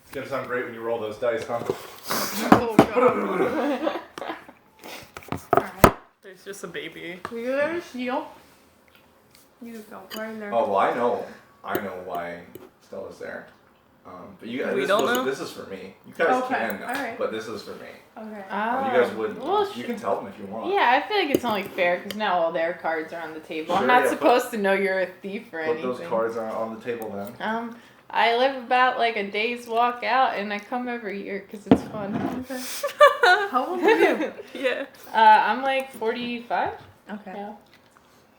It's gonna sound great when you roll those dice, huh? Oh god. Alright. There's just a baby. You go steal. You go right there. Oh, well, I know why Stella's there. But you guys, We don't know? This is for me. You guys Okay, can know, alright. but this is for me. Okay. You guys wouldn't. well, You can tell them if you want. Yeah, I feel like it's only fair because now all their cards are on the table. I'm Sure, not yeah, supposed to know you're a thief or Put anything. those cards on the table then. I live about like a day's walk out, and I come every year because it's fun. Okay. How old are you? Yeah. I'm like 45. Okay. Yeah.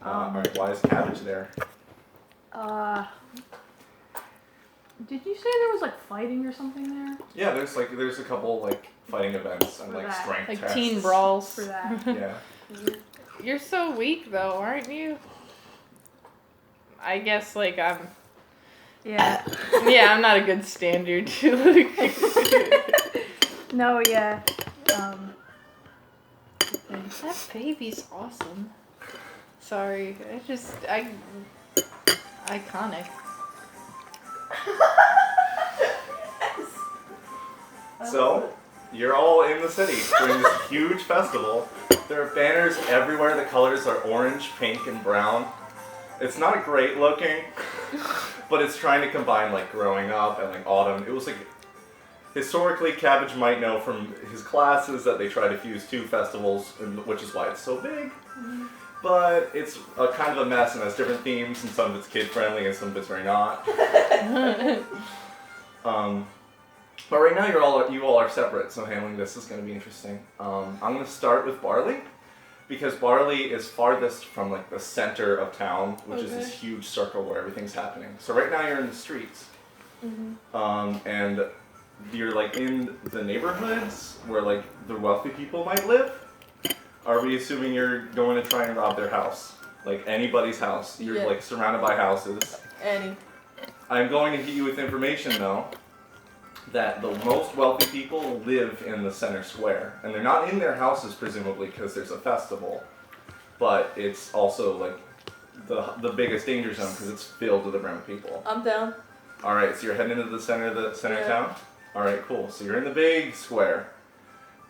Alright, why is Cabbage there? Did you say there was like fighting or something there? Yeah, there's a couple like fighting events and For like that. strength Like tests. teen brawls. For that. Yeah. You're so weak though, aren't you? I guess like I'm. Yeah. Yeah, I'm not a good standard to look. No, yeah. That baby's awesome. Sorry, iconic. So, you're all in the city during this huge festival. There are banners everywhere. The colors are orange, pink, and brown. It's not great looking, but it's trying to combine like growing up and like autumn. It was like, historically, Cabbage might know from his classes that they try to fuse two festivals, which is why it's so big. But it's a kind of a mess and has different themes, and some of it's kid-friendly and some of it's very not. But right now you all are separate, so handling this is going to be interesting. I'm going to start with Barley, because Barley is farthest from like the center of town, which is this huge circle where everything's happening. So right now you're in the streets, and you're like in the neighborhoods where like the wealthy people might live. Are we assuming you're going to try and rob their house? Like anybody's house? You're like surrounded by houses. Any. I'm going to hit you with information though, that the most wealthy people live in the center square. And they're not in their houses presumably because there's a festival, but it's also like the biggest danger zone because it's filled to the brim with people. I'm down. Alright, so you're heading into the center of town? Alright, cool. So you're in the big square.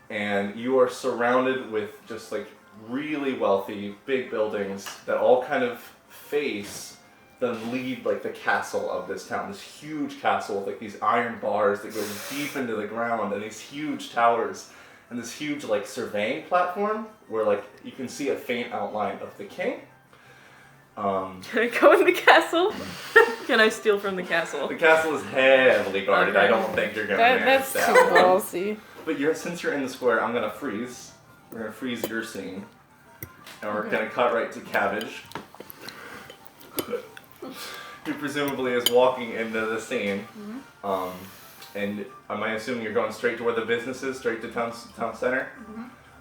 And you are surrounded with just like really wealthy, big buildings that all kind of face the lead, like the castle of this town. This huge castle with like these iron bars that go deep into the ground and these huge towers and this huge like surveying platform where like you can see a faint outline of the king. Can I go in the castle? Can I steal from the castle? The castle is heavily guarded. Okay. I don't think you're gonna manage That's that too one. ballsy. But since you're in the square, I'm gonna freeze. We're gonna freeze your scene. And we're gonna cut right to Cabbage. Who presumably is walking into the scene. And am I assuming you're going straight to where the business is, straight to town center?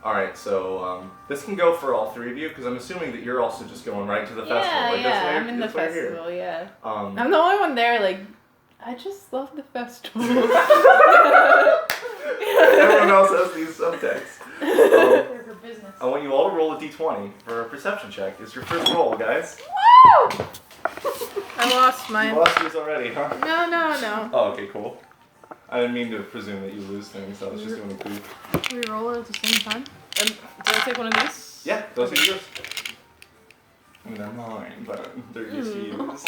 Alright, so this can go for all three of you, because I'm assuming that you're also just going right to the festival. Like, that's why I'm in the that's why you're here. festival, yeah. Um, I'm the only one there, like, I just love the festival. Everyone else has these subtexts. They're for business. I want you all to roll a d20 for a perception check. It's your first roll, guys. Woo! I lost You mine. lost yours already, huh? No. Oh, okay, cool. I didn't mean to presume that you lose things. I was just doing a coup. Can we roll it at the same time? Did I take one of these? Yeah, those are yours. I mean, they're mine, but they're just yours.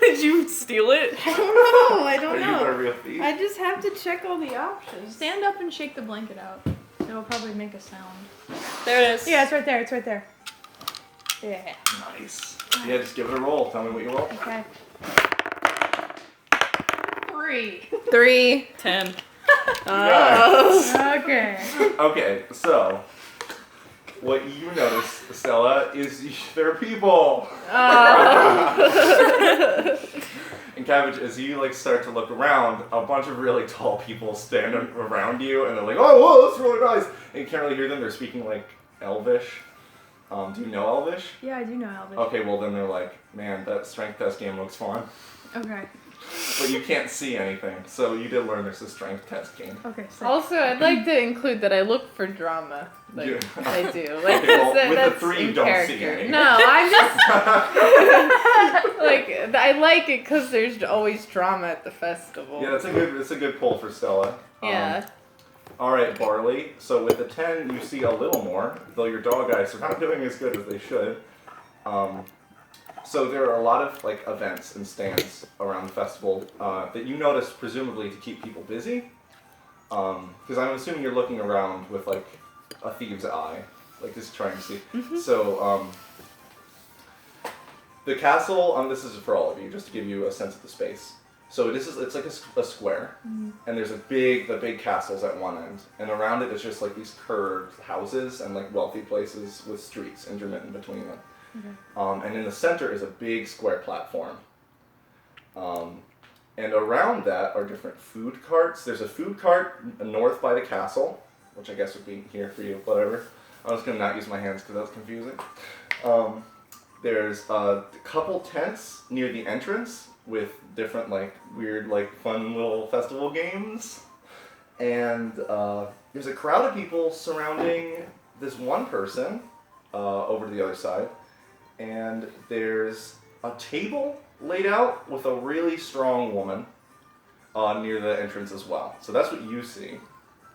Did you steal it? I don't Are you a know. real thief? I just have to check all the options. Stand up and shake the blanket out. It'll probably make a sound. There it is. Yeah, it's right there. It's right there. Yeah. Nice. Yeah, just give it a roll. Tell me what you roll. Okay. 3. 10. Nice. Okay. Okay, so what you notice, Stella, is there are people. And Cabbage, as you like start to look around, a bunch of really tall people stand around you, and they're like, "Oh, whoa, that's really nice." And you can't really hear them. They're speaking like Elvish. Do you know Elvish? Yeah, I do know Elvish. Okay, well then they're like, "Man, that strength test game looks fun," Okay. but you can't see anything. So you did learn there's a strength test game. Okay. So Also, I'd like to include that I look for drama. Like, Yeah. I do. Like, Okay, well, that- with the that's 3, you in don't see character. anything. No, I'm just... Like, I like it because there's always drama at the festival. Yeah, it's a good pull for Stella. Yeah. All right, Barley. So with a 10, you see a little more, though your dog eyes are not doing as good as they should. So there are a lot of like events and stands around the festival that you notice presumably to keep people busy. Because I'm assuming you're looking around with like a thieves' eye, like just trying to see. Mm-hmm. So the castle. This is for all of you, just to give you a sense of the space. So it's like a square, and there's the big castles at one end, and around it is just like these curved houses and like wealthy places with streets intermittent between them. Okay. And in the center is a big square platform. And around that are different food carts. There's a food cart north by the castle, which I guess would be here for you, whatever. I was gonna not use my hands because that was confusing. There's a couple tents near the entrance with different like weird like fun little festival games, and there's a crowd of people surrounding this one person over to the other side, and there's a table laid out with a really strong woman near the entrance as well. So that's what you see.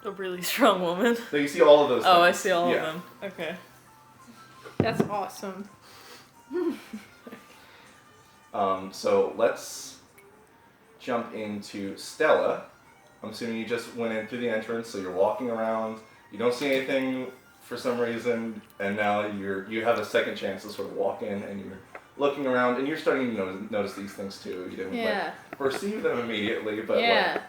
A really strong woman. So you see all of those things. Oh, I see all of them. Okay. That's awesome. So let's jump into Stella. I'm assuming you just went in through the entrance, so you're walking around. You don't see anything for some reason, and now you have a second chance to sort of walk in, and you're looking around, and you're starting to notice these things too. You didn't like perceive them immediately, but like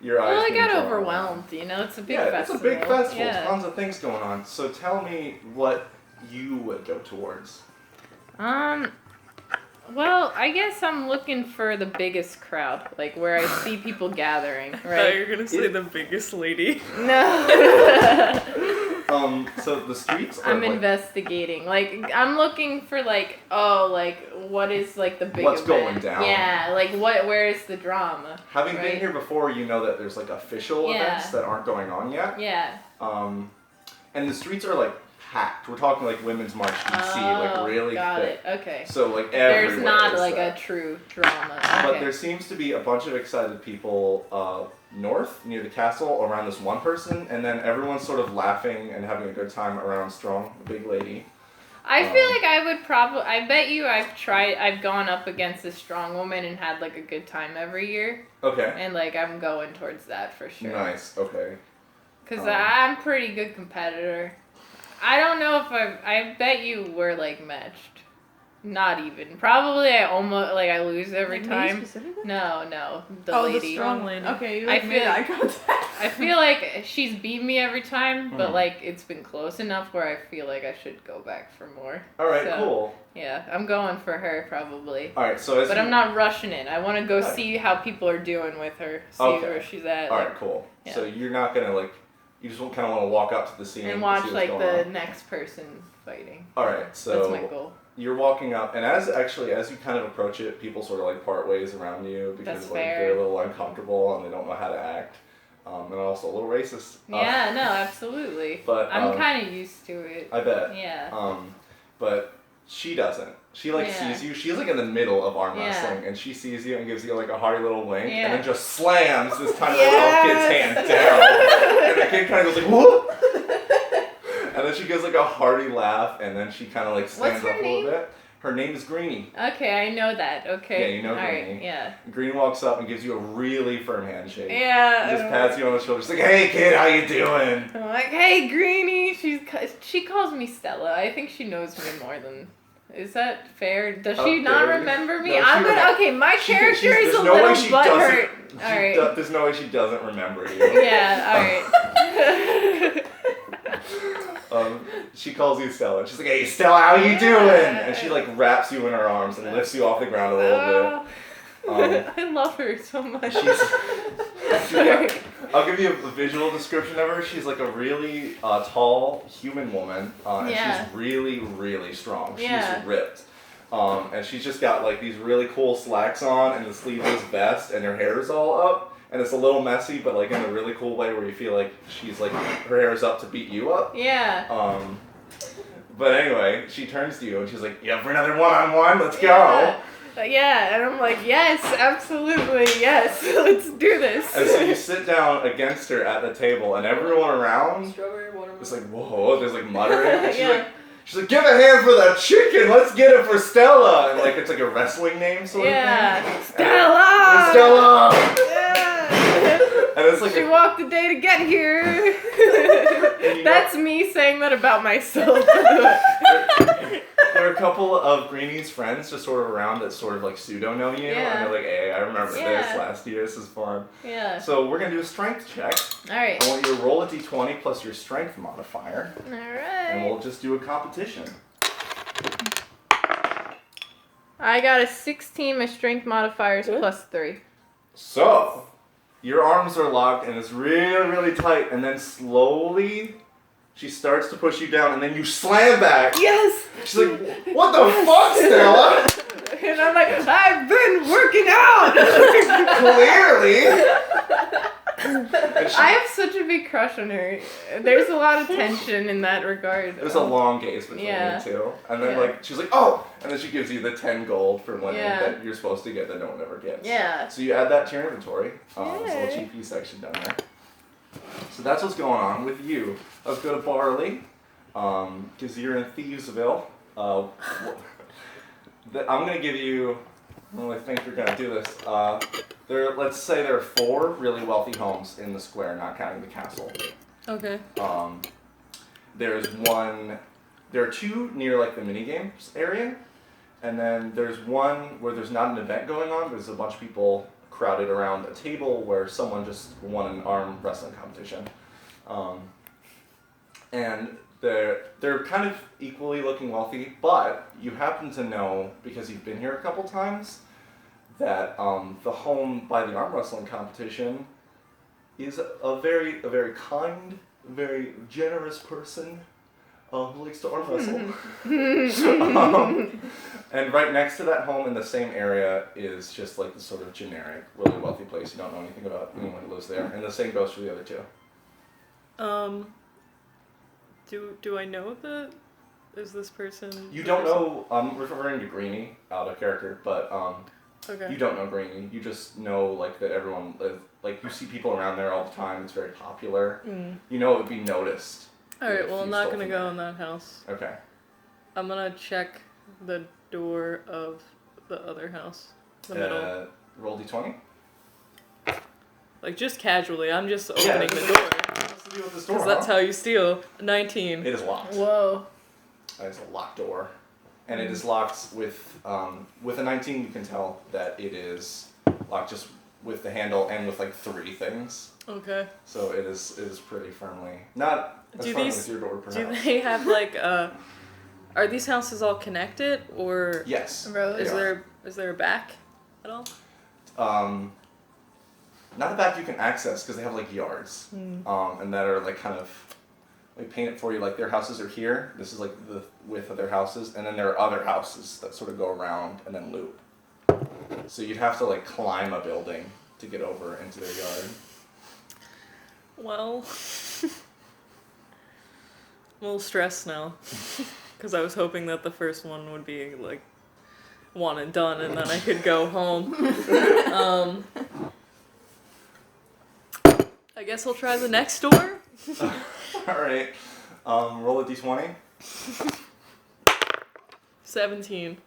your eyes. Well, I got drawn overwhelmed. You know, it's a big festival. It's a big festival. Yeah. Tons of things going on. So tell me what you would go towards. Well, I guess I'm looking for the biggest crowd, like where I see people gathering, I thought right? you were gonna say the biggest lady. No. So the streets are I'm investigating. Like, I'm looking for like, what is like the big what's event? going down. Yeah, like where is the drama? Having been here before, you know that there's like official events that aren't going on yet. Yeah. And the streets are like packed. We're talking like Women's March DC, like really got thick. It. Okay. So like everywhere. There's not is like that. a true drama. But Okay. there seems to be a bunch of excited people north near the castle around this one person, and then everyone's sort of laughing and having a good time around Strong, the big lady. I feel like I would I bet you I've gone up against a strong woman and had like a good time every year. Okay. And like I'm going towards that for sure. Nice, okay. Because I'm a pretty good competitor. I don't know if I bet you we're like matched. Not even. Probably I lose every time. Me specifically? No. The lady. The strong lady. Okay, you I made feel- eye contact. I feel like she's beat me every time, but like it's been close enough where I feel like I should go back for more. Alright, So, cool. Yeah, I'm going for her probably. Alright, so But I'm not rushing it. I want to go see how people are doing with her. See where she's at. Alright, cool. Yeah. So you're not gonna like, you just kind of want to walk up to the scene and watch see what's like going the on. next person fighting. Alright, so That's my goal. you're walking up, and as you kind of approach it, people sort of like part ways around you because That's like fair. they're a little uncomfortable and they don't know how to act, and also a little racist. Yeah, no, absolutely. But I'm kind of used to it. I bet. Yeah. But she doesn't. She like sees you. She's like in the middle of arm wrestling, and she sees you and gives you like a hearty little wink, and then just slams this tiny little kid's hand down, and the kid kind of goes like whoop. And then she gives like a hearty laugh, and then she kind of like stands What's her up a name? little bit. Her name is Greenie. Okay, I know that. Okay. Yeah, you know All Greenie. right, yeah. Greenie walks up and gives you a really firm handshake. Yeah. Just pats you on the shoulder. She's like, "Hey kid, how you doing?" I'm like, "Hey, Greenie." She calls me Stella. I think she knows me more than. Is that fair? Does she not remember me? No, I'm gonna. Okay, my character is a little butthurt. All right. There's no way she doesn't remember you. Yeah. All right. She calls you Stella. She's like, "Hey Stella, how you doing?" And she like wraps you in her arms and lifts you off the ground a little bit. I love her so much. I'll give you a visual description of her. She's like a really tall human woman, and she's really, really strong. She's ripped. And she's just got like these really cool slacks on and the sleeveless vest, and her hair is all up. And it's a little messy, but like in a really cool way where you feel like she's like, her hair is up to beat you up. Yeah. But anyway, she turns to you and she's like, "You up for another one-on-one? Let's go." Yeah, and I'm like, yes, absolutely, yes, let's do this. And so you sit down against her at the table, and everyone around Strawberry watermelon. is like, whoa, there's like muttering. And Yeah. she's like, give a hand for that chicken, let's get it for Stella. And like, it's like a wrestling name sort of thing. Stella! Stella! Yeah. And it's like She walked the day to get here. That's me saying that about myself. there are a couple of Greenie's friends just sort of around that sort of like pseudo know you, Yeah. and they're like, hey, I remember this Yeah. last year, this is fun. Yeah. So we're gonna do a strength check. Alright. I want you to roll a d20 plus your strength modifier, and Alright. we'll just do a competition. I got a 16, my strength modifier is +3. So, your arms are locked and it's really, really tight, and then slowly she starts to push you down, and then you slam back. Yes! She's like, what the fuck, Stella? And I'm like, I've been working out! Clearly. I have such a big crush on her. There's a lot of tension in that regard. There's a long gaze between Yeah. you two. And then, Yeah. like, she's like, oh! And then she gives you the 10 gold for winning Yeah. that you're supposed to get that no one ever gets. Yeah. So you add that to your inventory. There's a little Yay. GP section down there. So that's what's going on with you. Let's go to Barley. Because you're in Thievesville. I'm going to give you... Well, I think we're going to do this. Let's say there are 4 really wealthy homes in the square, not counting the castle. Okay. There are 2 near like the minigames area, and then there's one where there's not an event going on. There's a bunch of people crowded around a table where someone just won an arm wrestling competition, and they're kind of equally looking wealthy. But you happen to know, because you've been here a couple times, that the home by the arm wrestling competition is a very kind, very generous person who likes to arm wrestle. And right next to that home in the same area is just like the sort of generic, really wealthy place. You don't know anything about anyone who lives there. And the same goes for the other 2. Do I know that? Is this person? You don't know. I'm referring to Greenie out of character, but Okay. you don't know Greenie. You just know like that everyone like you see people around there all the time. It's very popular. You know it would be noticed. Alright, well, you I'm not stole gonna from go there. in that house. Okay. I'm gonna check the door of the other house. The middle. Roll d20. Like, just casually, I'm just opening the door. What's to do with this door? Because that's how you steal. 19. It is locked. Whoa. It's a locked door, and it is locked with a 19. You can tell that it is locked just with the handle and with like 3 things. Okay. So it is pretty firmly not as firm as your door, perhaps. Do they have like are these houses all connected, or Yes. Roads? is there a back at all? Not a back you can access because they have like yards, and that are like kind of like paint it for you. Like their houses are here. This is like the width of their houses, and then there are other houses that sort of go around and then loop. So you'd have to like climb a building to get over into their yard. Well, I'm a little stressed now because I was hoping that the first one would be like one and done, and then I could go home. I guess I'll try the next door. All right, roll a d20. 17.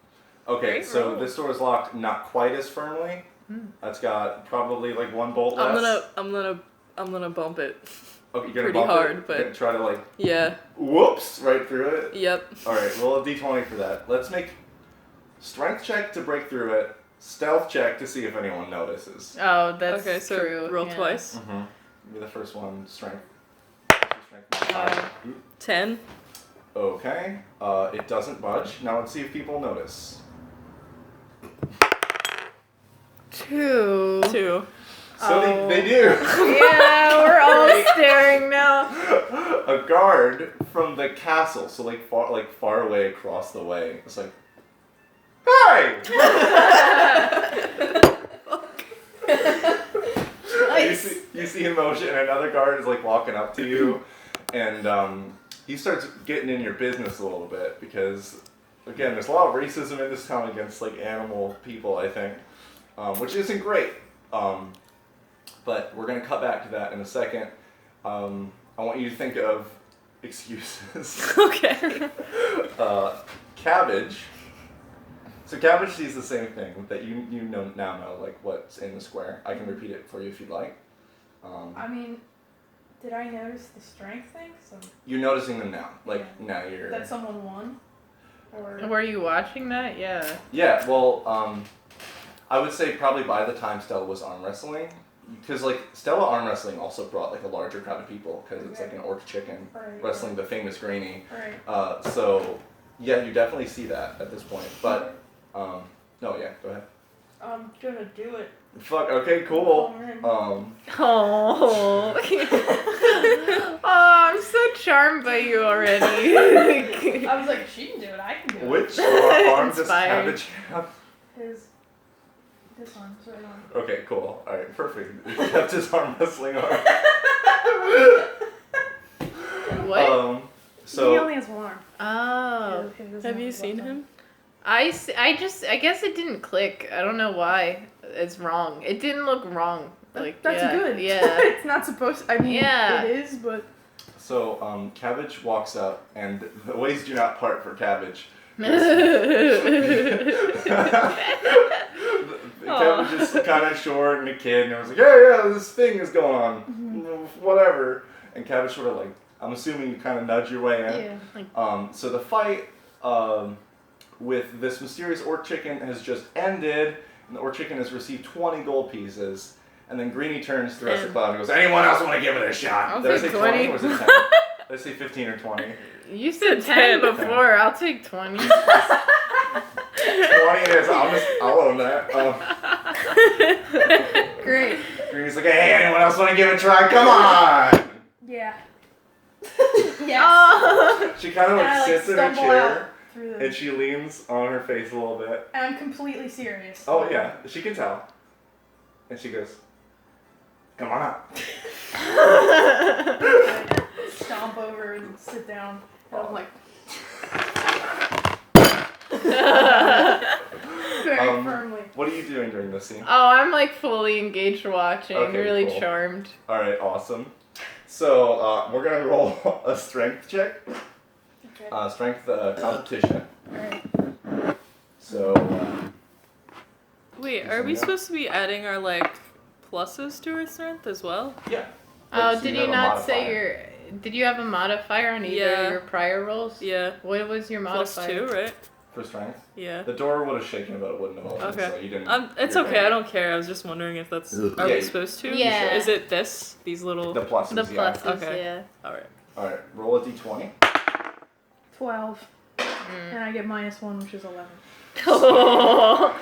Okay, Great so roll. this door is locked not quite as firmly. That's got probably like 1 bolt less. I'm gonna bump it. Okay, you're gonna pretty bump hard, it? but- You're gonna try to like Yeah. whoops right through it. Yep. All right, roll a d20 for that. Let's make strength check to break through it, stealth check to see if anyone notices. Oh, that's Okay, so true. roll yeah. twice. Mm-hmm. Be the first one, strength. Oh. 10. Okay, it doesn't budge. Now let's see if people notice. 2. 2. So Oh. they do. Yeah, we're all staring now. A guard from the castle, so like far away across the way. It's like, hey! You see in motion, and another guard is like walking up to you, and he starts getting in your business a little bit because again, there's a lot of racism in this town against like animal people, I think, which isn't great. But we're gonna cut back to that in a second. I want you to think of excuses. Okay. Cabbage. So Cabbage sees the same thing that you now know like what's in the square. I can repeat it for you if you'd like. I mean, did I notice the strength thing? You're noticing them now. Like now you're. That someone won. Or Were you watching that? Yeah. Yeah. Well, I would say probably by the time Stella was arm wrestling, because like Stella arm wrestling also brought like a larger crowd of people because it's like an orc chicken wrestling the famous Greenie. Right. So yeah, you definitely see that at this point. But no, yeah, go ahead. I'm gonna do it. Fuck. Okay. Cool. Oh. Oh, I'm so charmed by you already. I was like, she can do it. I can do it. Which arm does Inspired. Cabbage have? This arm's right on. Okay. Cool. All right. Perfect. He kept his arm wrestling arm. What? So. He only has one arm. Oh. He doesn't Have you his seen left arm. him? I guess it didn't click. I don't know why. It's wrong. It didn't look wrong. Like That's yeah, good. Yeah. It's not supposed to, I mean, Yeah. it is, but... So, Cabbage walks up, and the ways do not part for Cabbage. Cabbage is kind of short and a kid, and I was like, yeah, this thing is going on, whatever. And Cabbage sort of like, I'm assuming you kind of nudge your way in. Yeah. So the fight with this mysterious orc chicken has just ended, and the orc chicken has received 20 gold pieces. And then Greenie turns to the rest of the crowd and goes, anyone else want to give it a shot? I'll Did I take say 20 20. or was it 10? Did I say 15 or 20? You said 10 before. I'll take 20. 20 is, I'll own that. Great. Greenie's like, hey, anyone else want to give it a try? Come on! Yeah. Yes. Oh. She kind of And I, like sits in her stumble out chair through the... and she leans on her face a little bit. And I'm completely serious. Oh yeah, she can tell. And she goes, come on up. Stomp over and sit down. And I'm like... Very firmly. What are you doing during this scene? Oh, I'm like fully engaged watching. Okay, really cool. charmed. Alright, awesome. So, we're gonna roll a strength check. Okay. Strength competition. Alright. So, Wait, are we supposed to be adding our like pluses to our strength as well? yeah. Oh, So did have you a not say modifier. did you have a modifier on either Yeah. of your prior rolls? Yeah. What was your modifier? +2, right? For strength? Yeah. The door would have shaken, but it wouldn't have opened, Okay. so you didn't... It's you're okay. good. I don't care. I was just wondering if that's. Are Yeah. we supposed to? Yeah. Is it this? These little. The pluses, The yeah. pluses, Okay. yeah. All right. Alright, roll a d20. 12. And I get -1, which is 11. Oh.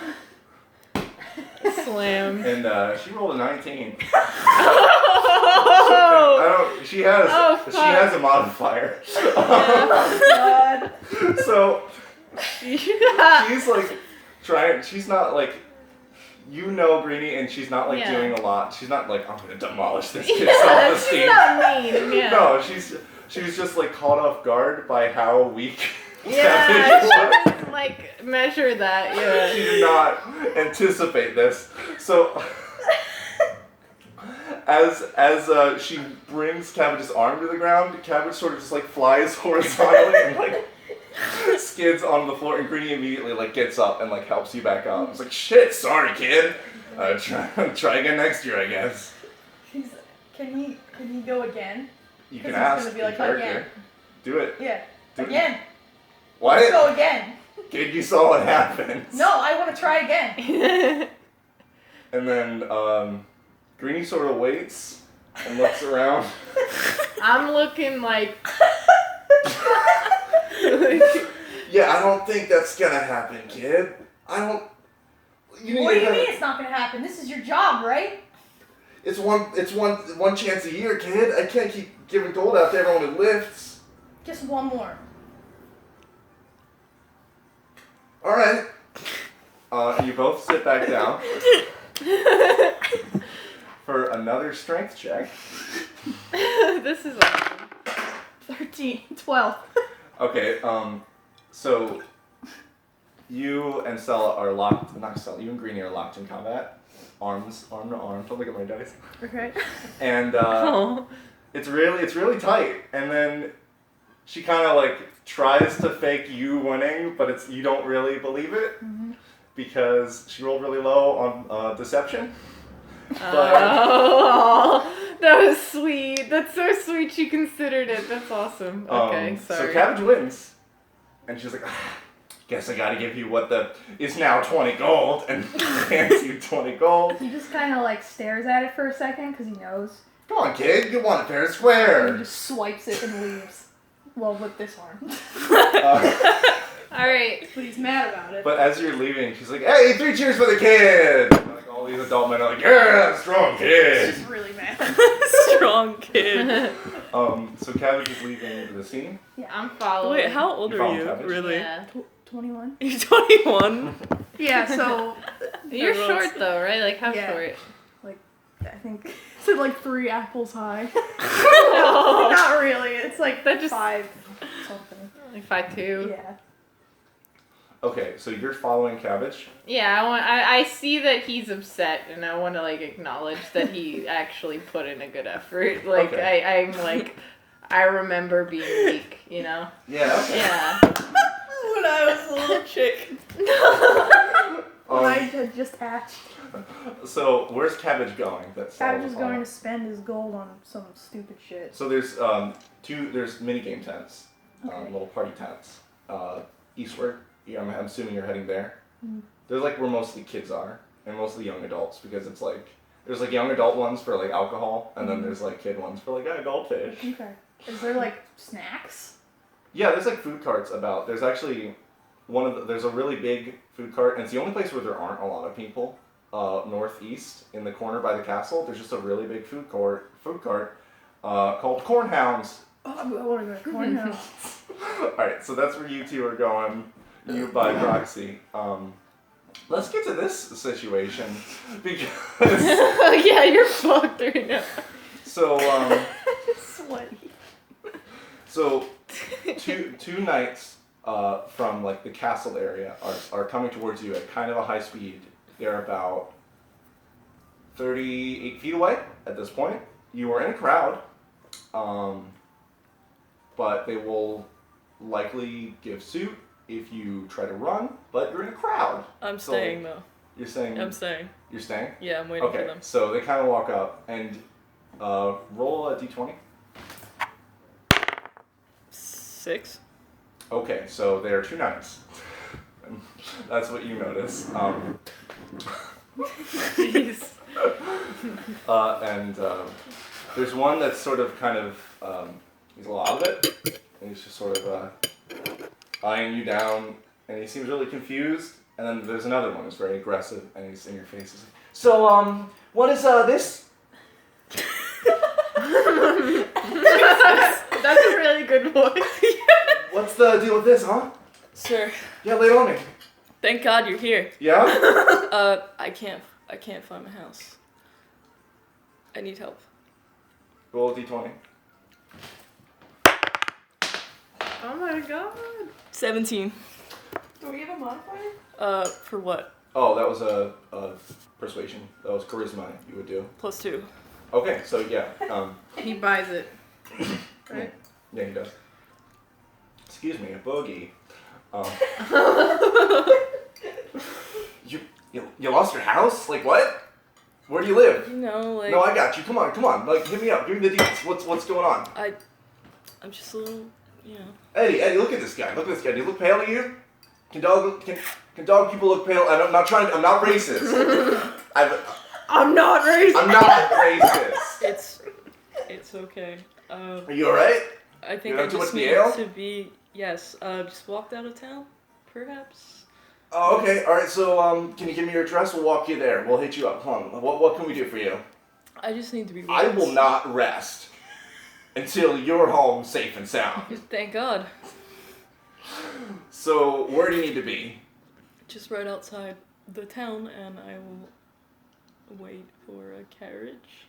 Slam. And she rolled a 19. Oh. She has Oh, she fuck. has a modifier. God. So Yeah. she's like trying. She's not like, you know, Greenie, and she's not like Yeah. doing a lot. She's not like, I'm gonna demolish this kid's Yeah, self-esteem. she's not mean. Yeah. No, she was just like caught off guard by how weak. Yeah, Cabbage was. she was like measure that. She Yeah. did not anticipate this. So as she brings Cabbage's arm to the ground, Cabbage sort of just like flies horizontally and like skids onto the floor, and Greenie immediately like gets up and like helps you back up. It's like, shit, sorry kid. Try again next year, I guess. Can he go again? You 'Cause can he's ask gonna be your like, character. again. Do it. Yeah. Do it. Again. What? Let's go again. Kid, you saw what happened. No, I want to try again. And then Greenie sort of waits and looks around. I'm looking like. Yeah, I don't think that's gonna happen, kid. I don't. You need What do to you have- mean it's not going to happen? This is your job, right? It's one chance a year, kid. I can't keep giving gold out to everyone who lifts. Just one more. All right. You both sit back down for another strength check. This is awesome. 13, 12. Okay. So You and Stella are locked. Not Stella. You and Greenie are locked in combat. Arm to arm. Don't look at my dice. Okay. And Oh. it's really tight. And then she kind of like tries to fake you winning, but you don't really believe it because she rolled really low on deception. Oh, that was sweet. That's so sweet. She considered it. That's awesome. Okay, sorry. So Cabbage wins, and she's like, guess I gotta give you what is now 20 gold, and hands you 20 gold. He just kind of like stares at it for a second because he knows. Come on, kid, you want it fair and And square. he just swipes it and leaves. Well, with this arm. All right. But he's mad about it. But as you're leaving, she's like, hey, 3 cheers for the kid! And like all these adult men are like, yeah, strong kid! He's just really mad. Strong kid. So Cabbage is leaving the scene. I'm following. Wait, how old You are follow you? Cabbage? Really? Yeah. 21? You're 21? Yeah, so You're Everyone's- short though, right? Like how Yeah. short? I think it's at like 3 apples high. No. Not really. It's like That just- 5 something. Like 5'2". Yeah. Okay, so you're following Cabbage. Yeah, I see that he's upset, and I want to like acknowledge that he actually put in a good effort. Like Okay. I'm like, I remember being weak, you know? Yeah, okay. Yeah. When I was a little chick. I had just hatched. So where's Cabbage going? Cabbage is going to spend his gold on some stupid shit. So there's there's minigame tents, Okay. little party tents, eastward. Yeah, I'm assuming you're heading there. Mhm. They're like where mostly kids are, and mostly young adults, because it's like, there's like young adult ones for like alcohol, and then there's like kid ones for like adult fish. Okay. Is there like snacks? Yeah, there's like food carts about. There's actually there's a really big food cart, and it's the only place where there aren't a lot of people. Northeast in the corner by the castle, there's just a really big food cart called Cornhounds. Oh, I want to go to Cornhouse. Alright, so that's where you two are going. You by proxy. Let's get to this situation because Yeah, you're fucked right now. so Sweaty. so two knights from like the castle area are coming towards you at kind of a high speed. They're about 38 feet away at this point. You are in a crowd, but they will likely give suit if you try to run, but you're in a crowd. I'm So, staying though. You're saying I'm staying. you're staying? Yeah, I'm waiting for Okay, them. so they kind of walk up and roll a d20. 6. Okay, so there are 2 knights. And that's what you notice. Jeez. And there's one that's sort of kind of, he's a lot of it, and he's just sort of eyeing you down, and he seems really confused. And then there's another one who's very aggressive, and he's in your face. He's like, so, what is this? That's a really good voice. What's the deal with this, huh? Sir, Yeah, lay it on me. thank God you're here. Yeah? I can't find my house. I need help. Roll a d20. Oh my god. 17. Do we have a modifier? For what? Oh, that was a persuasion. That was charisma you would do. +2. Okay, so yeah, He buys it. Right? yeah, he does. Excuse me, a bogey. You lost your house? Like what? Where do you live? You know, like No, I got you. Come on. Like, hit me up. Give me the deets. What's going on? I'm just a little, you know. Eddie, look at this guy. Look at this guy. Do you look pale to you? Can dog people look pale? I'm not racist. I'm not racist. I'm not racist. It's okay. Are you alright? I think You I have too much just need ale? to be just walked out of town, perhaps. Oh, okay. Alright, so can you give me your address? We'll walk you there. We'll hit you up. Come on. What can we do for you? I just need to be I will not rest until you're home safe and sound. Thank God. So, where do you need to be? Just right outside the town, and I will wait for a carriage.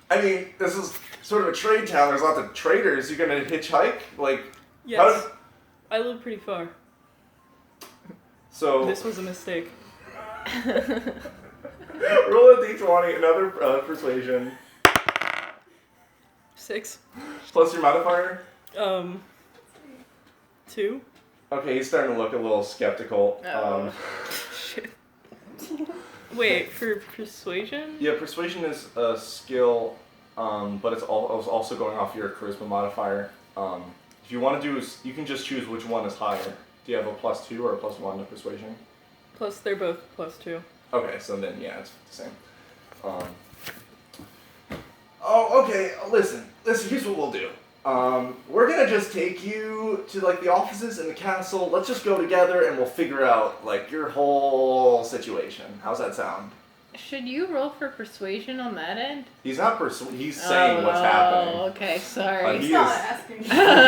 I mean, this is sort of a trade town. There's lots of traders. You gonna hitchhike? Like, Yes. I live pretty far. So This was a mistake. roll a d20, another persuasion, 6. plus your modifier. 2. Okay, he's starting to look a little skeptical. Oh. Shit. Wait, for persuasion? Yeah, persuasion is a skill, but it's also going off your charisma modifier. If you want to do, you can just choose which one is higher. Do you have a +2 or a +1 to persuasion? Plus, they're both +2. Okay, so then yeah, it's the same. Oh, okay. Listen. Here's what we'll do. We're gonna just take you to like the offices in the castle. Let's just go together and we'll figure out like your whole situation. How's that sound? Should you roll for persuasion on that end? He's not he's saying what's happening. Oh, okay, sorry. He He's not is-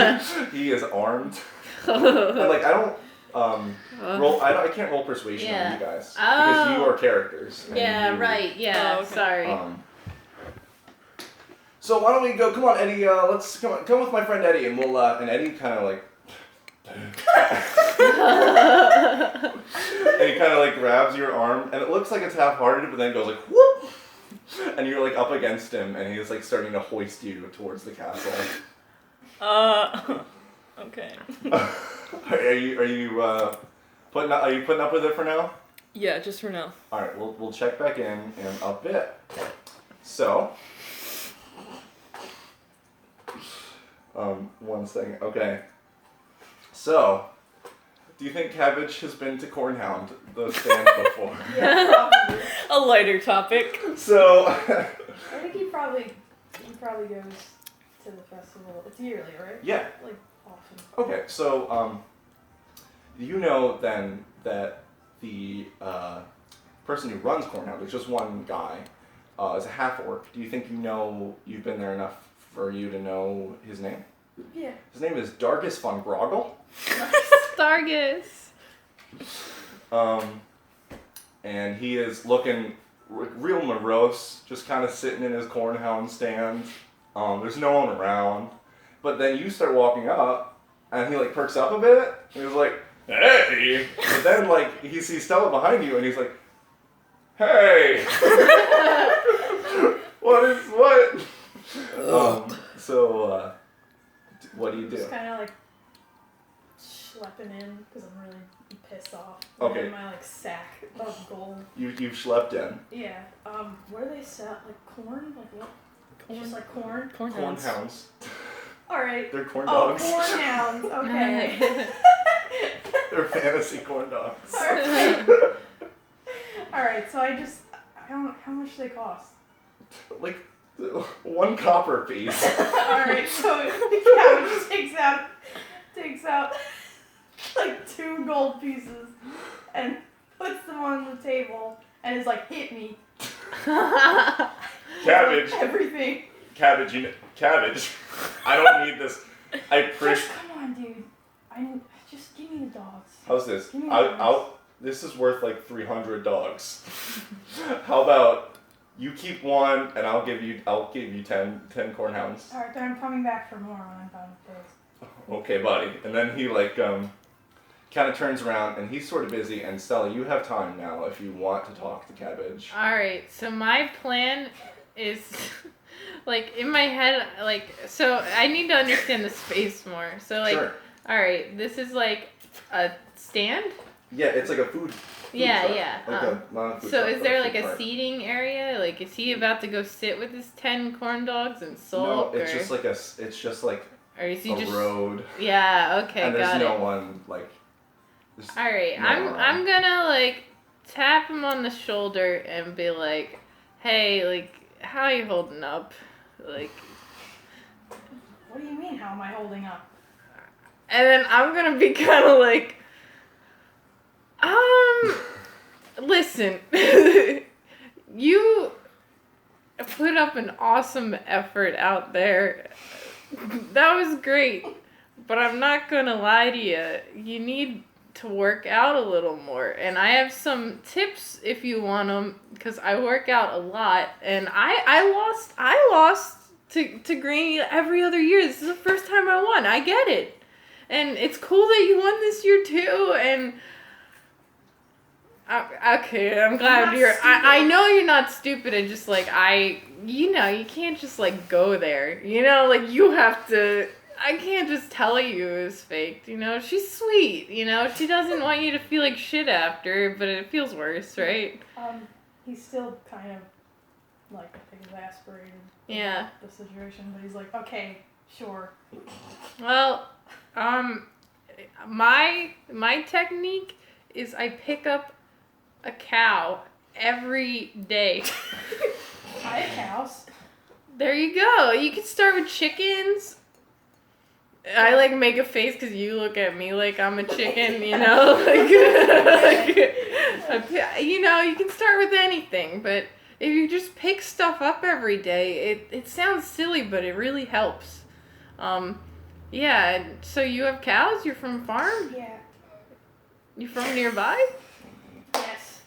asking. He is armed. And, like I don't roll. I can't roll persuasion on you guys because you are characters. and Yeah, you- right. Yeah, Oh, okay. sorry. So why don't we go? Come on, Eddie. Let's come with my friend Eddie, and we'll. And Eddie kind of like. And he kind of like grabs your arm, and it looks like it's half-hearted, but then it goes like whoop, and you're like up against him, and he's like starting to hoist you towards the castle. Okay. Are you putting up with it for now? Yeah, just for now. All right, we'll check back in a bit. So, one second. Okay. So, do you think Cabbage has been to Cornhound, the stand before? Yeah, probably. A lighter topic. So, I think he probably goes to the festival. It's yearly, right? yeah. Like often. Okay, so you know then that the person who runs Cornhound, there's just one guy, is a half-orc. Do you think you've been there enough for you to know his name? Yeah. His name is Dargus von Groggle. Stargus. And he is looking real morose, just kind of sitting in his Cornhound stand. There's no one around. But then you start walking up, and he like perks up a bit, and he's like, hey! But then like he sees Stella behind you, and he's like, hey! What? So what do you do? Just kind of like schlepping in because I'm really pissed off. Okay. In my like sack of gold. You've schlepped in. Yeah. What do they sell? Like corn? Like what? Just like corn? Cornhounds. Cornhounds. All right. They're corn Oh, dogs. corn hounds. Okay. They're fantasy corn dogs. All right. So I don't. How much do they cost? Like 1 copper piece. All right. So the Cabbage takes out like 2 gold pieces and puts them on the table and is like, hit me. Cabbage. Everything. Cabbage. Cabbage. I don't need this. I appreciate. Just come on, dude. Just give me the dogs. How's this? Give me the dogs. This is worth like 300 dogs. How about you keep 1 and I'll give you 10 cornhounds. All right, then I'm coming back for more when I'm done with this. Okay, buddy. And then he like kind of turns around and he's sort of busy. And Stella, you have time now if you want to talk to Cabbage. Alright, so my plan is, like, in my head, like, so I need to understand the space more. So, like, Sure. alright, this is like a stand? Yeah, it's like a food. Yeah, truck. yeah. Like not a food So truck, is but there a like food a cart. seating area? Like, is he about to go sit with his 10 corn dogs and sulk? No, it's or, just like or is he a just road. Yeah, okay, And there's got no it. one like. there's Alright, no one around. I'm gonna like tap him on the shoulder and be like, hey, like, how you holding up? Like, What do you mean, how am I holding up? and then I'm gonna be kind of like, listen, you put up an awesome effort out there. That was great, but I'm not gonna lie to you. You need to work out a little more, and I have some tips if you want them, because I work out a lot, and I lost to Green every other year. This is the first time I won. I get it. And it's cool that you won this year too. And okay, I'm glad you're. I know you're not stupid. And just like you can't just like go there. Like you have to. I can't just tell you it was faked. She's sweet. She doesn't want you to feel like shit after, but it feels worse, right? He's still kind of like exasperated. Yeah. About the situation, but he's like, okay, sure. Well, my technique is I pick up a cow every day. I have cows. There you go. You can start with chickens. I like make a face because you look at me like I'm a chicken, you can start with anything, but if you just pick stuff up every day, it sounds silly, but it really helps. Yeah, so you have cows? You're from a farm? Yeah. You from nearby? Yes.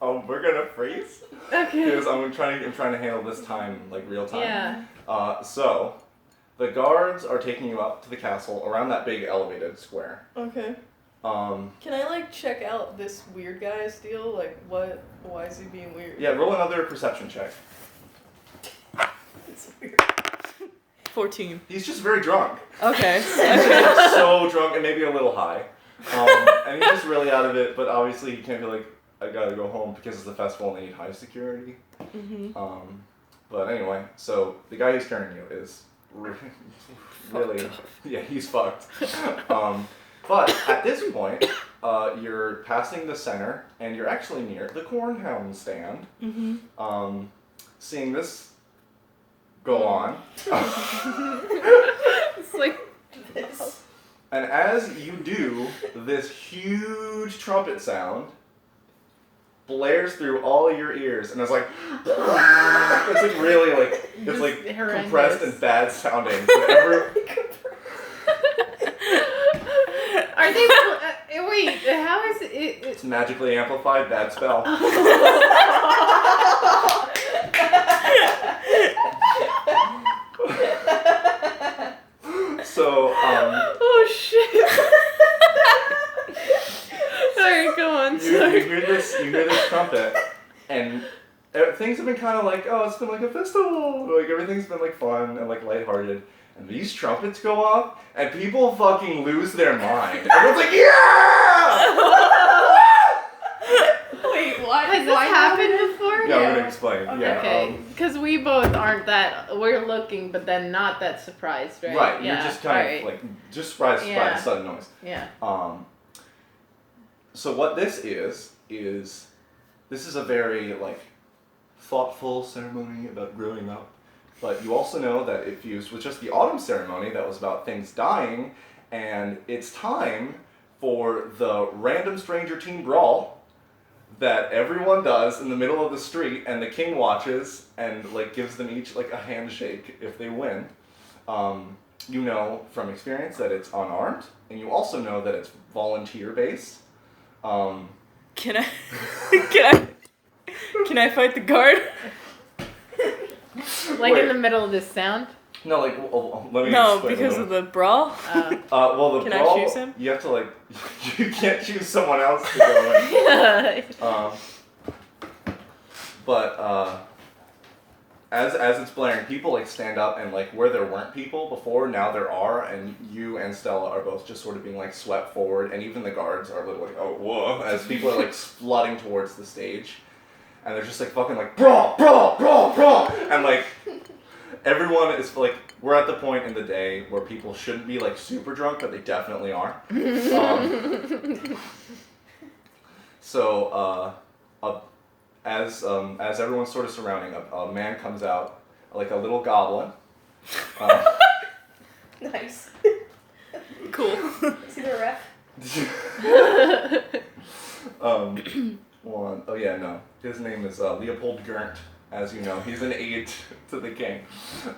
We're gonna freeze Okay. because I'm trying to handle this time like real time. Yeah. So the guards are taking you up to the castle around that big elevated square. Okay. Can I like check out this weird guy's deal? Like why is he being weird? Yeah, roll another perception check. It's weird. 14. He's just very drunk. Okay. He's just so drunk and maybe a little high. And he's just really out of it, but obviously he can't be like, I gotta go home because it's a festival and they need high security. Mm-hmm. But anyway, so the guy who's carrying you is really, yeah, he's fucked. But at this point, you're passing the center and you're actually near the Cornhound stand. Mm-hmm. Seeing this go on. It's like This. And as you do, this huge trumpet sound blares through all your ears, and it's like, it's like really like, it's like horrendous. compressed and bad sounding. Whatever. Are they? Wait, how is it? It's magically amplified, bad spell. So, Oh shit! Sorry, go on. you Sorry. hear this trumpet, and things have been kind of like, oh, it's been like a festival. Like everything's been like fun and like lighthearted. And these trumpets go off, and people fucking lose their mind. Everyone's like, yeah! Wait, what? Has this happened before? Yeah, I'm gonna explain. Yeah. Okay, because we both aren't we're looking, but then not that surprised, right? Right. Yeah. You're just kind of like just surprised by Yeah. the sudden noise. Yeah. So what this is a very like thoughtful ceremony about growing up. But you also know that it fused with just the autumn ceremony that was about things dying, and it's time for the random stranger team brawl that everyone does in the middle of the street, and the king watches and like gives them each like a handshake if they win. You know from experience that it's unarmed, and you also know that it's volunteer based. Can I fight the guard? Like Wait. in the middle of this sound. No, like let me. No, explain because a of little. the brawl. Well, the Can I brawl, choose him? You have to like, you can't choose someone else to go in. But as it's blaring, people like stand up, and like where there weren't people before, now there are, and you and Stella are both just sort of being like swept forward, and even the guards are a little like, oh whoa, as people are like flooding towards the stage, and they're just like fucking like brawl, brawl, brawl, brawl, and like everyone is like, we're at the point in the day where people shouldn't be like super drunk, but they definitely are. As everyone's sort of surrounding, a man comes out, like a little goblin. Nice. Cool. Is he the ref? Oh yeah, no. His name is Leopold Gerndt, as you know. He's an aide to the king.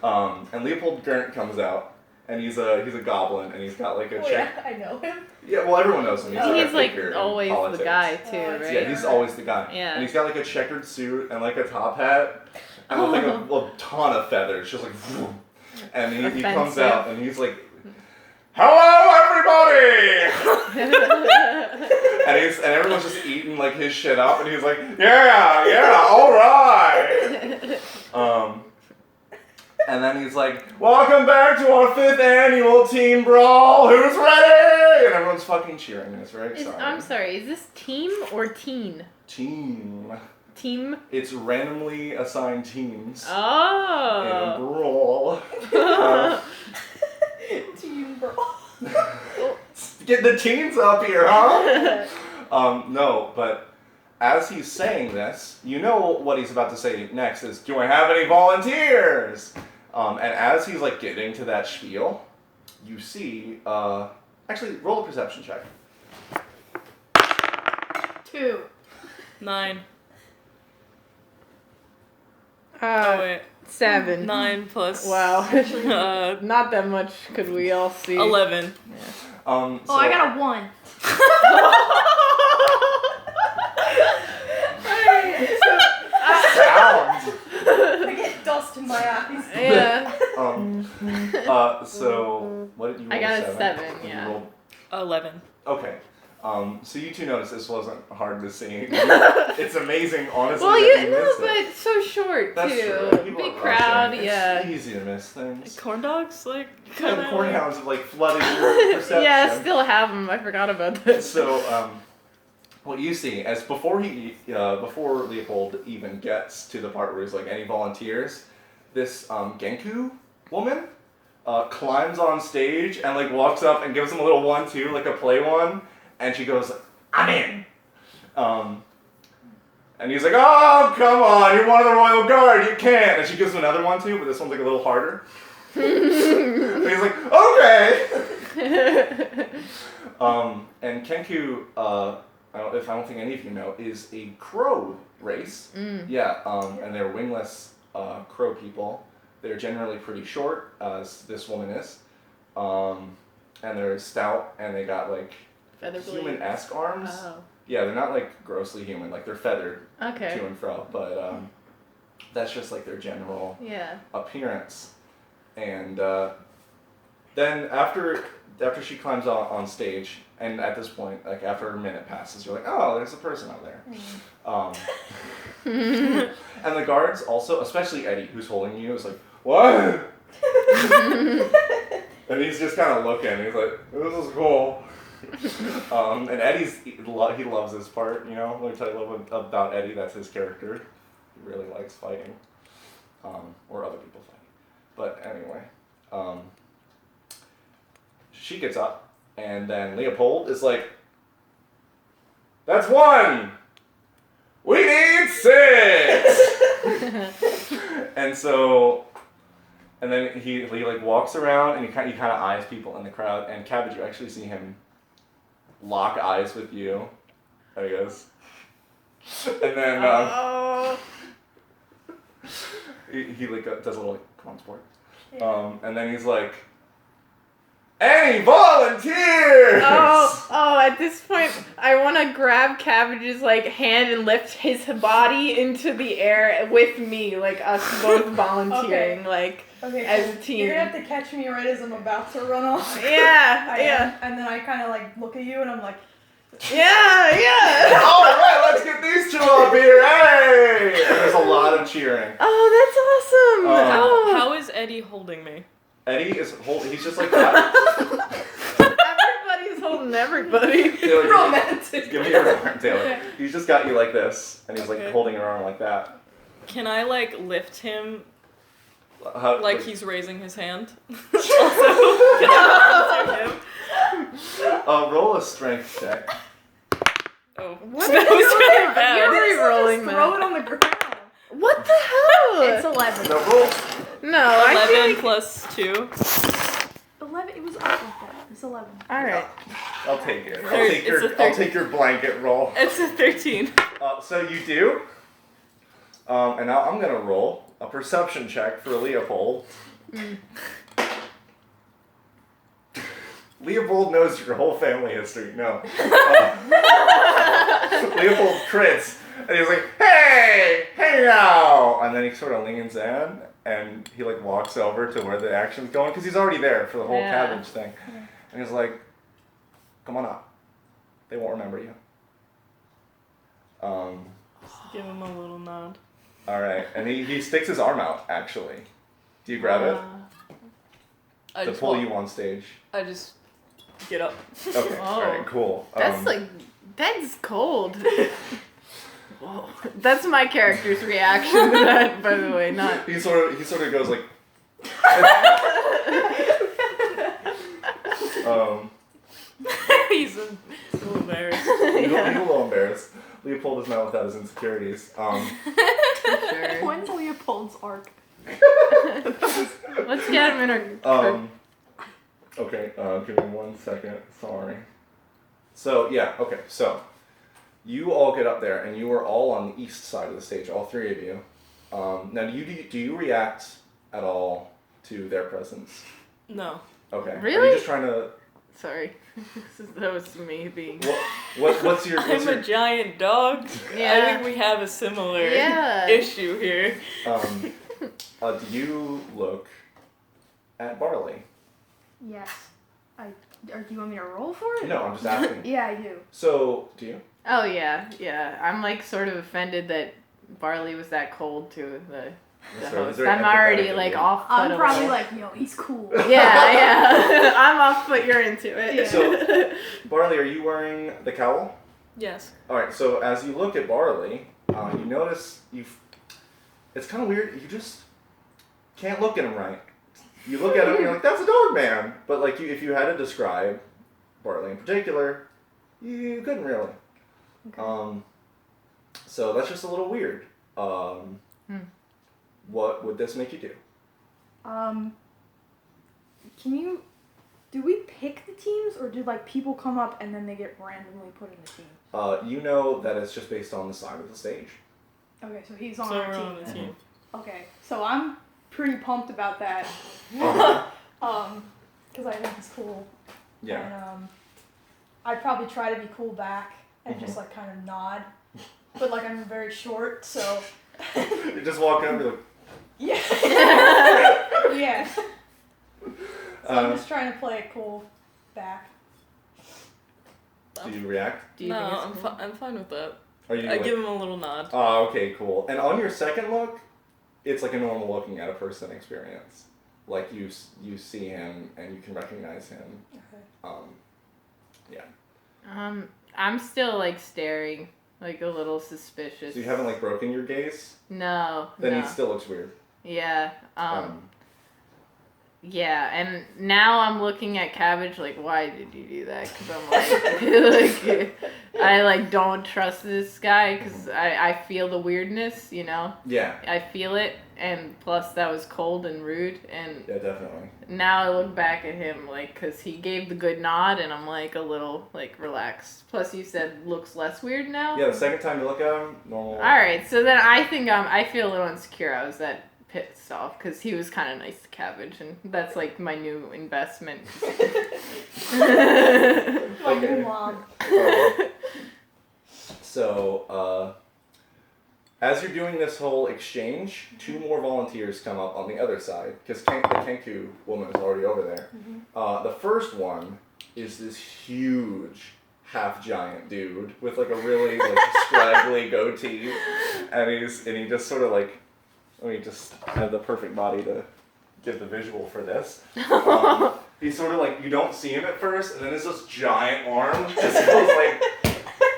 And Leopold Gerndt comes out, and he's a goblin, and he's got like a Oh check. yeah, I know him. Yeah, well, everyone knows him. He's, He's a like figure in always politics. the guy too, Oh, right? Yeah, he's always the guy. Yeah. And he's got like a checkered suit and like a top hat and with like a ton of feathers, just like vroom. And he comes Offensive. out and he's like, hello everybody! and everyone's just eating like his shit up, and he's like, yeah, all right. And then he's like, welcome back to our 5th annual team brawl. Who's ready? And everyone's fucking cheering, and it's very exciting. I'm sorry, is this team or teen? Team. Team? It's randomly assigned teams. Oh. In a brawl. Team brawl. Get the teens up here, huh? No, but as he's saying this, you know what he's about to say next is, do I have any volunteers? And as he's like getting to that spiel, you see, actually roll a perception check. 2. 9. Oh wait. 7. 9 plus. Wow. Not that much could we all see. 11. Oh, I got a 1. Sound. I get dust in my eyes. Yeah. So what did you roll? I got a 7, You yeah. rolled- 11. Okay. So you two noticed this wasn't hard to see. It's amazing, honestly. Well, that you no, missed it. but so short That's too. true. People Big are crowd, rushing. yeah. It's easy to miss things. Corn dogs, like And kind cornhounds have like flooded your perception. Yeah, I still have them. I forgot about this. So, what you see as before Leopold even gets to the part where he's like, any volunteers? This Genku woman climbs on stage and like walks up and gives him a little 1-2, like a play one, and she goes, I'm in. And he's like, oh, come on, you're one of the Royal Guard, you can't. And she gives him another 1-2, but this one's like a little harder. And he's like, okay. And Kenku, I don't think any of you know, is a crow race. Yeah, and they're wingless crow people. They're generally pretty short, as this woman is. And they're stout, and they got like Feather blade. human-esque arms. Oh. Yeah, they're not like grossly human, like they're feathered Okay. to and fro, but that's just like their general Yeah. appearance. And then after she climbs on stage, and at this point, like after a minute passes, you're like, oh, there's a person out there. And the guards also, especially Eddie, who's holding you, is like, what? And he's just kind of looking. He's like, this is cool. And Eddie's, he loves this part, you know? Let me tell you a little bit about Eddie. That's his character. He really likes fighting. Or other people fighting. But anyway. She gets up, and then Leopold is like, that's 1! We need 6! And then he like walks around, and he kind of eyes people in the crowd, and Cabbage, you actually see him lock eyes with you, I guess. And then he like does a little like, come on, sport. And then he's like, any volunteers? Oh, at this point, I want to grab Cabbage's like hand and lift his body into the air with me, like us both volunteering, Okay, as a team. You're gonna have to catch me right as I'm about to run off. Yeah. And then I kind of like look at you and I'm like, Yeah. Alright, let's get these two up here, hey! And there's a lot of cheering. Oh, that's awesome. How is Eddie holding me? Eddie is holding, he's just like that. Everybody's holding everybody. Taylor, romantic. Give me your arm, Taylor. He's just got you like this, and he's like Okay. holding your arm like that. Can I like lift him How, like he's raising his hand? Also, can I lift him? roll a strength check. Oh, What that are you was really doing? bad. You're re-rolling just throw that. it on the ground. What the hell? It's 11. No, roll. No, I 11 think... plus 2. 11. It was up like that. It's 11. All right. I'll take it. It's a I'll take your blanket roll. It's a 13. So you do. And now I'm gonna roll a perception check for Leopold. Leopold knows your whole family history. No. Leopold crits, and he's like, "Hey now!" And then he sort of leans in, and he like walks over to where the action's going because he's already there for the whole Yeah. Cabbage thing. And he's like, come on up. They won't remember you. Give him a little nod. All right, and he sticks his arm out. Actually, do you grab it I to just pull you on stage? I just get up. Okay, all right, cool. That's cold. Whoa. That's my character's reaction to that, by the way, not... He sort of goes like... He's a little embarrassed. He's a little embarrassed. Leopold is not without his insecurities. Sure. When's Leopold's arc? Let's get him in our... Okay, give me 1 second. Sorry. So, yeah, okay, so... You all get up there, and you are all on the east side of the stage, all three of you. Now, do you react at all to their presence? No. Okay. Really? Are you just trying to... Sorry. That was me being... What's your... I'm a giant dog. Yeah. I think we have a similar issue here. Do you look at Barley? Yes. Or do you want me to roll for it? No, I'm just asking. Yeah, I do. So, do you? Oh, yeah. I'm, like, sort of offended that Barley was that cold to the So, host. is there I'm already, empathetic like, in you? off put I'm a probably little. like, yo, he's cool. Yeah. I'm off put, you're into it. Yeah. So, Barley, are you wearing the cowl? Yes. Alright, so as you look at Barley, you notice it's kind of weird, you just can't look at him right. You look at him and you're like, that's a dog man! But like, if you had to describe Barley in particular, you couldn't really. Okay. So that's just a little weird. What would this make you do? Do we pick the teams, or do like people come up and then they get randomly put in the team? You know that it's just based on the side of the stage. Okay, so he's on So our we're team. on the then. team. Okay, so I'm pretty pumped about that. Because I think he's cool. Yeah. And I'd probably try to be cool back and just like kind of nod, but like I'm very short, so. You're just walking over like. Yeah. Yeah. So I'm just trying to play it cool back. Do you react? Do you think it's cool? I'm fine with that. Are you I give him a little nod. Oh, okay, cool. And on your second look, it's like a normal looking at a person experience. Like you see him and you can recognize him. Okay. Yeah. I'm still, like, staring, like, a little suspicious. So you haven't like broken your gaze? No. Then no. he still looks weird. Yeah. Yeah, and now I'm looking at Cabbage like, why did you do that? Because I'm like, I like don't trust this guy because I feel the weirdness, you know? Yeah. I feel it, and plus that was cold and rude, and Yeah, definitely. now I look back at him like, because he gave the good nod, and I'm like a little like relaxed. Plus you said looks less weird now? Yeah, the second time you look at him, normal. Alright, so then I think I feel a little insecure. I was that pissed off because he was kind of nice to Cabbage, and that's like my new investment. My new mom. So, as you're doing this whole exchange, 2 more volunteers come up on the other side, because the Kenku woman is already over there. The first one is this huge, half-giant dude with like a really like scraggly goatee, and he just sort of like, let me just have the perfect body to give the visual for this. He's sort of like, you don't see him at first, and then there's this giant arm just goes like,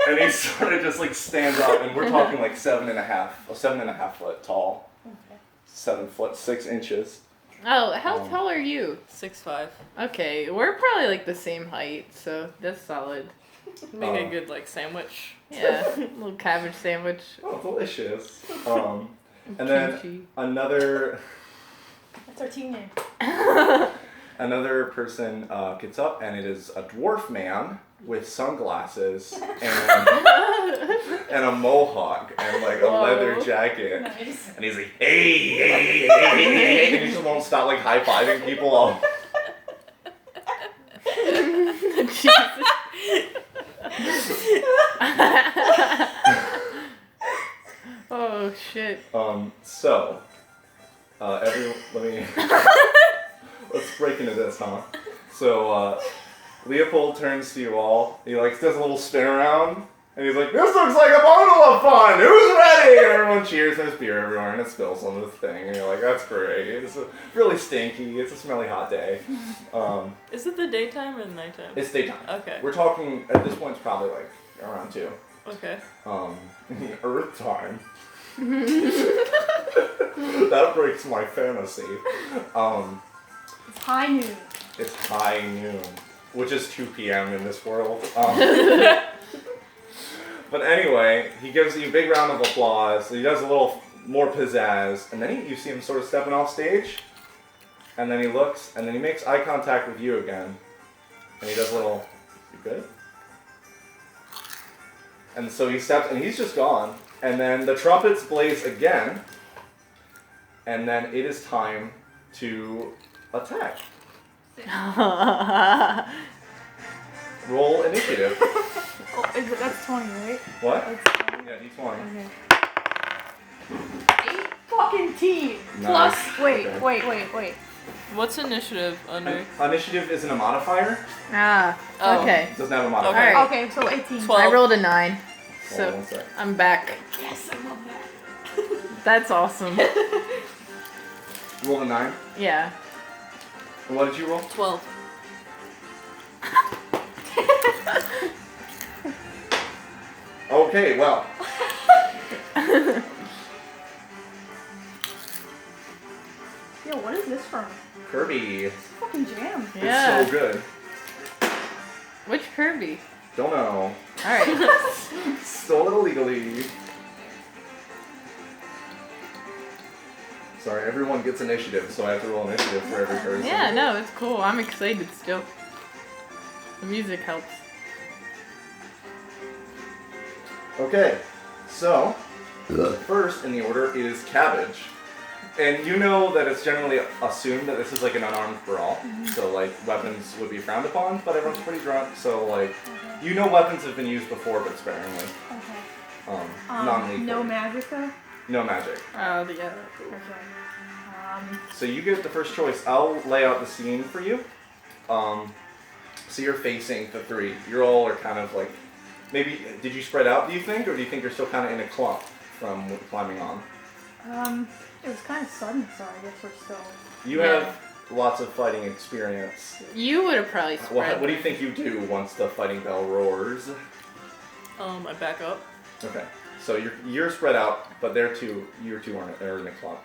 and he sort of just like stands up, and we're talking like 7.5 foot tall. Okay. 7 foot 6 inches. Oh, how tall are you? 6'5". Okay, we're probably like the same height, so that's solid. Make a good like sandwich. Yeah, little cabbage sandwich. Oh, delicious. And then Kimchi. another That's our team name. another person gets up, and it is a dwarf man with sunglasses and a mohawk and like a leather jacket. Nice. And he's like, hey, and he just won't stop like high-fiving people all. Oh shit. So, let me, let's break into this, huh? So, Leopold turns to you all. He like does a little spin around, and he's like, "This looks like a bundle of fun. Who's ready?" And everyone cheers. There's beer everywhere, and it spills on the thing. And you're like, "That's great. It's really stinky. It's a smelly hot day." Is it the daytime or the nighttime? It's daytime. Okay. We're talking at this point. It's probably like around 2. Okay. Earth time. That breaks my fantasy. It's high noon. It's high noon, which is 2 p.m. in this world. But anyway, he gives you a big round of applause. He does a little more pizzazz, and then you see him sort of stepping off stage, and then he looks, and then he makes eye contact with you again, and he does a little, "You good?" And so he steps, and he's just gone, and then the trumpets blaze again, and then it is time to attack. Roll initiative. Oh, that's 20, right? What? That's 20. Yeah, D20. Okay. 8 fucking teams. Nice. Plus, wait. What's initiative under? Initiative isn't a modifier. Ah, Oh. okay. It doesn't have a modifier. Okay. Alright. Okay, so 18. 12. I rolled a 9, Hold on so one sec. I'm back. Yes, I love that. That's awesome. You rolled a 9. Yeah. And what did you roll? 12. Okay, well. Yo, what is this from? Kirby. It's fucking jam. Yeah. It's so good. Which Kirby? Don't know. Alright. Stole it illegally. Sorry, everyone gets initiative, so I have to roll initiative for every person. Yeah, no, it's cool. I'm excited still. The music helps. Okay, so first in the order is Cabbage. And you know that it's generally assumed that this is like an unarmed brawl, so like weapons would be frowned upon, but everyone's pretty drunk, so like you know weapons have been used before, but sparingly. Okay. Non-lethal. No magica? No magic. Oh, yeah. Okay. So you get the first choice. I'll lay out the scene for you. So you're facing the 3. You all are kind of like, maybe, did you spread out, do you think? Or do you think you're still kind of in a clump from climbing on? It was kind of sudden, so I guess we're still... You have lots of fighting experience. You would have probably Well, spread. what do you think you do once the fighting bell roars? I back up. Okay, so you're spread out, but you two are in a clump.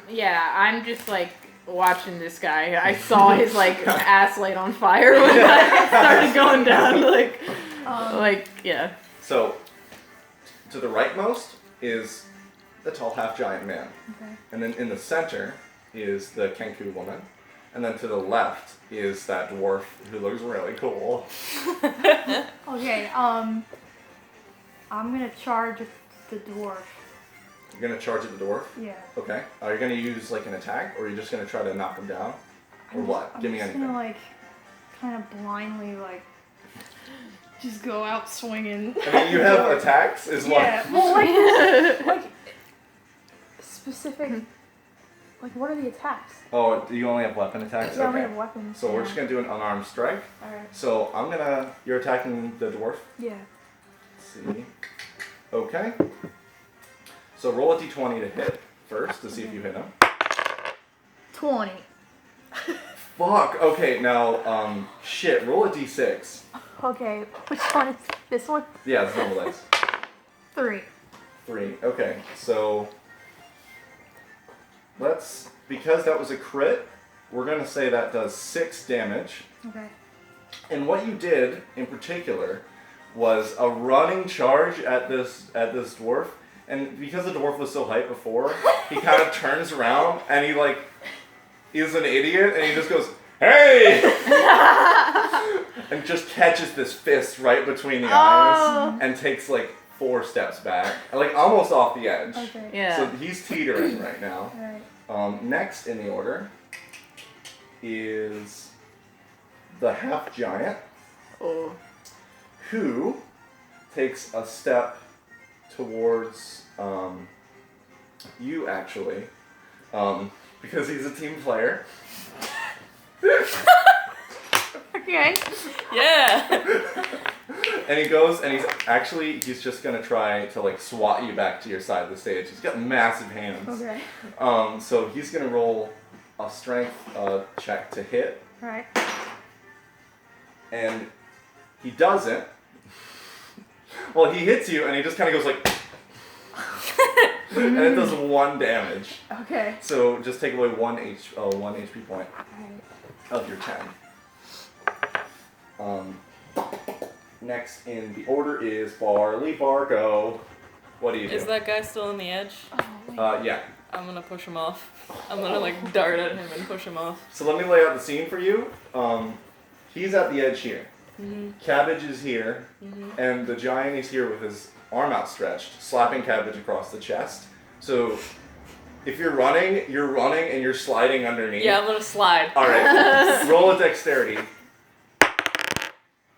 Yeah, I'm just like watching this guy. I saw his like ass light on fire when I started going down. Yeah. So to the rightmost is the tall half-giant man. Okay. And then in the center is the Kenku woman. And then to the left is that dwarf who looks really cool. Okay, I'm gonna charge the dwarf. You're gonna charge at the dwarf? Yeah. Okay. Are you gonna use like an attack, or are you just gonna try to knock him down? Or what? I'm Give me just anything. gonna kind of blindly just go out swinging. I mean, you have attacks, is what? Yeah. Well, like specific. Like, what are the attacks? Oh, do you only have weapon attacks? Yeah, I only Okay. have weapons. So we're just gonna do an unarmed strike. Alright. So you're attacking the dwarf. Yeah. Let's see. Okay. So roll a d20 to hit first to see if you hit him. 20. Fuck. Okay. Now, shit. Roll a d6. Okay, which one is this one? Yeah, it's normal dice. 3. 3. Okay. So because that was a crit, we're gonna say that does 6 damage. Okay. And what you did in particular was a running charge at this dwarf. And because the dwarf was so hyped before, he kind of turns around and he is an idiot and he just goes, "Hey!" and just catches this fist right between the eyes and takes 4 steps back, almost off the edge. Okay. Yeah. So he's teetering right now. Alright. Next in the order is the half giant, Oh. who takes a step towards you actually, because he's a team player. Okay. Yeah. And he goes, and he's just gonna try to like swat you back to your side of the stage. He's got massive hands. Okay. So he's gonna roll a strength check to hit, Alright. and he doesn't. Well, he hits you, and he just kind of goes like, and it does 1 damage. Okay. So just take away one HP point of your 10. Next in the order is Barley Barko. What do you do? Is that guy still on the edge? Yeah. I'm gonna push him off. I'm gonna like dart at him and push him off. So let me lay out the scene for you. He's at the edge here. Mm-hmm. Cabbage is here, and the giant is here with his arm outstretched, slapping Cabbage across the chest. So if you're running, and you're sliding underneath. Yeah, I'm gonna slide. All right. Roll a dexterity.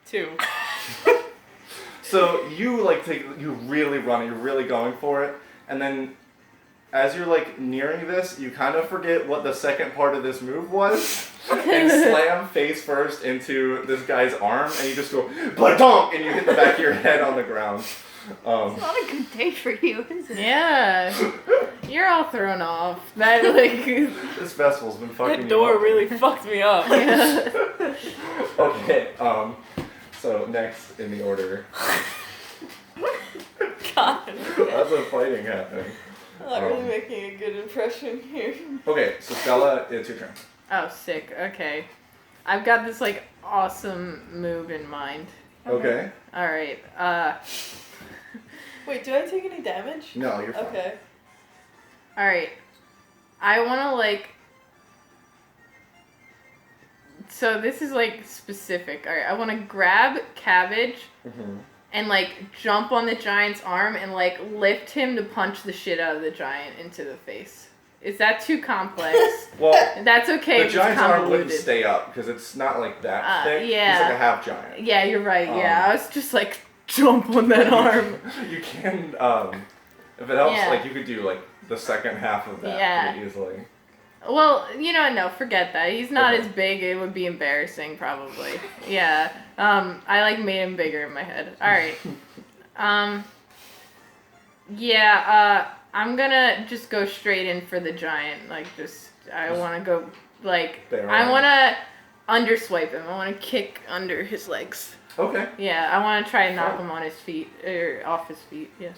2. So you you really run, you're really going for it, and then as you're like nearing this, you kind of forget what the second part of this move was, and slam face first into this guy's arm, and you just go ba-donk, and you hit the back of your head on the ground. It's not a good day for you, is it? Yeah. You're all thrown off. That like. This festival's been fucking That you door up. really fucked me up. Yeah. Okay. So next in the order. God. That's a fighting happening. Not really making a good impression here. Okay, so Stella, it's your turn. Oh, sick. Okay. I've got this like awesome move in mind. Okay. All right. Wait, do I take any damage? No, you're fine. Okay. All right. I want to like. So this is like specific. All right. I want to grab Cabbage and like jump on the giant's arm and like lift him to punch the shit out of the giant into the face. Is that too complex? Well, That's okay. the if it's giant's arm wouldn't convoluted. stay up because it's not like that thick. yeah. He's like a half giant. Yeah, you're right. Yeah, I was just like jump on that arm. You can, if it helps, Yeah. like you could do like the second half of that pretty easily. Well, no, forget that. He's not as big. It would be embarrassing, probably. Yeah. I like made him bigger in my head. All right. Yeah. I'm gonna just go straight in for the giant. Like, I want to go. Like, I want to underswipe him. I want to kick under his legs. Okay. Yeah. I want to try and knock him on his feet or off his feet. Yes.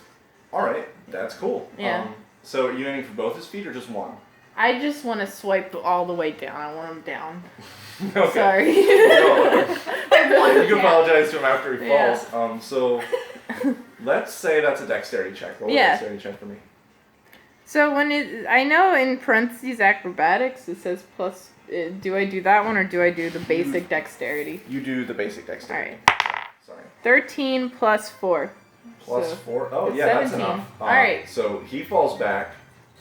All right, that's cool. Yeah. So are you aiming for both his feet or just one? I just want to swipe all the way down. I want him down. Okay. Sorry. No, you can apologize to him after he Yeah. falls. So let's say that's a dexterity check. Roll a dexterity check for me. So I know in parentheses acrobatics it says plus. Do I do that one or do I do the basic dexterity? You do the basic dexterity. All right. Sorry. 13 plus 4. Plus So 4. Oh it's yeah, 17. that's enough. All right. So he falls back.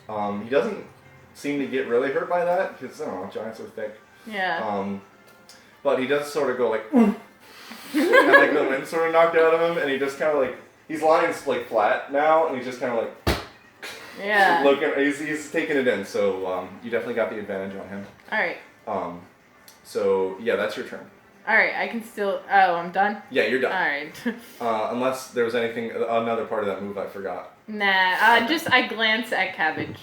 He doesn't seem to get really hurt by that because I don't know, giants are thick. Yeah. But he does sort of go like, and like the wind sort of knocked out of him, and he just kind of like he's lying like flat now, and he's just kind of like Yeah. looking. He's taking it in, so you definitely got the advantage on him. All right. So yeah, that's your turn. All right. I can still. Oh, I'm done. Yeah, you're done. All right. Unless there was another part of that move I forgot. Nah. Just I glance at Cabbage.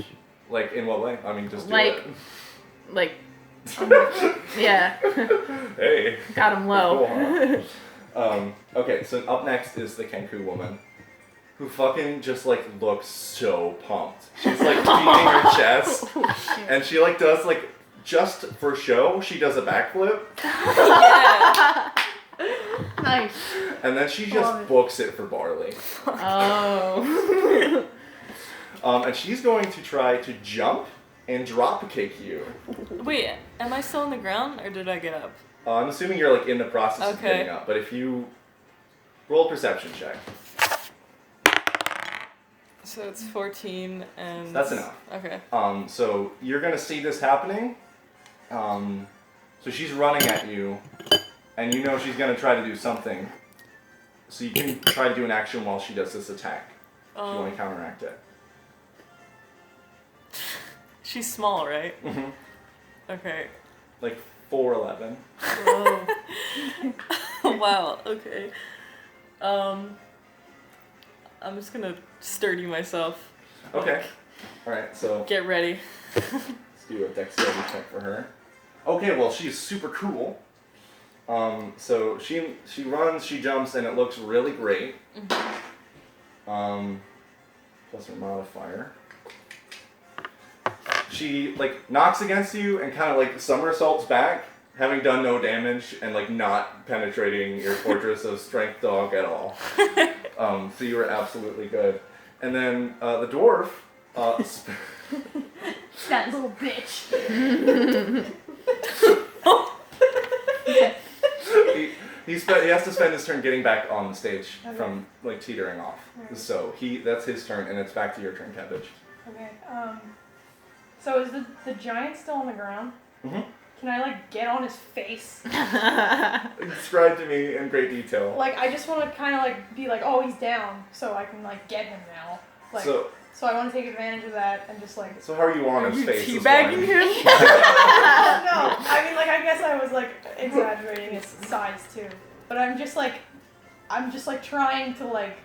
Like in what way? I mean, just do Like- it. Like. Yeah. Hey. Got him low. Cool, huh? Okay, so up next is the Kenku woman, who fucking just like looks so pumped. She's like beating her chest, and she like does like just for show. She does a backflip, Yeah. Nice. and then she Love just it. books it for Barley. Oh. And she's going to try to jump and drop kick you. Wait, am I still on the ground or did I get up? I'm assuming you're like in the process of Okay. getting up, but if you roll a perception check, So it's 14 and... that's enough. Okay. So you're gonna see this happening. So she's running at you, and you know she's gonna try to do something. So you can try to do an action while she does this attack. If you want to counteract it. She's small, right? Mm-hmm. Okay. Like 4'11". Whoa. Wow, okay. I'm just gonna sturdy myself. Okay. Alright, so Get ready. let's do a dexterity check for her. Okay, well, she's super cool. So she runs, she jumps, and it looks really great. Plus her modifier. She like knocks against you and kind of like somersaults back, having done no damage and like not penetrating your fortress of strength dog at all. So you were absolutely good. And then the dwarf. That little bitch. he has to spend his turn getting back on the stage Okay. from like teetering off. Right. So that's his turn, and it's back to your turn, Cabbage. Okay. So is the giant still on the ground? Mhm. Can I like get on his face? Describe to me in great detail. Like I just want to kind of like be like, oh, he's down, so I can like get him now. Like So I want to take advantage of that and just like. how are you on his face? is Teabagging fine. him? No, I mean like I guess I was like exaggerating his size too, but I'm just like trying to like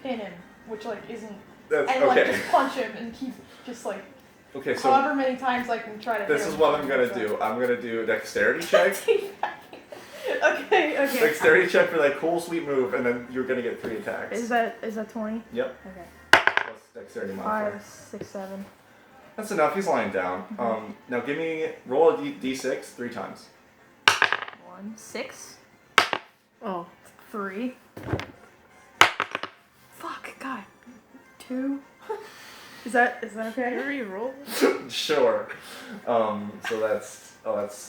pin him, which like isn't, That's and like okay. just punch him and keep just like Okay, so however many times I can try to. this hit is him. what I'm gonna do. I'm gonna do a dexterity check. Okay. Dexterity check for that cool, sweet move, and then you're gonna get 3 attacks. Is that 20? Yep. Okay. Plus dexterity modifier. 5, 6, 7. That's enough. He's lying down. Now roll a d6 3 times. 1, 6, Oh. 3. Fuck, God. 2. Is that okay? Reroll. Sure. So that's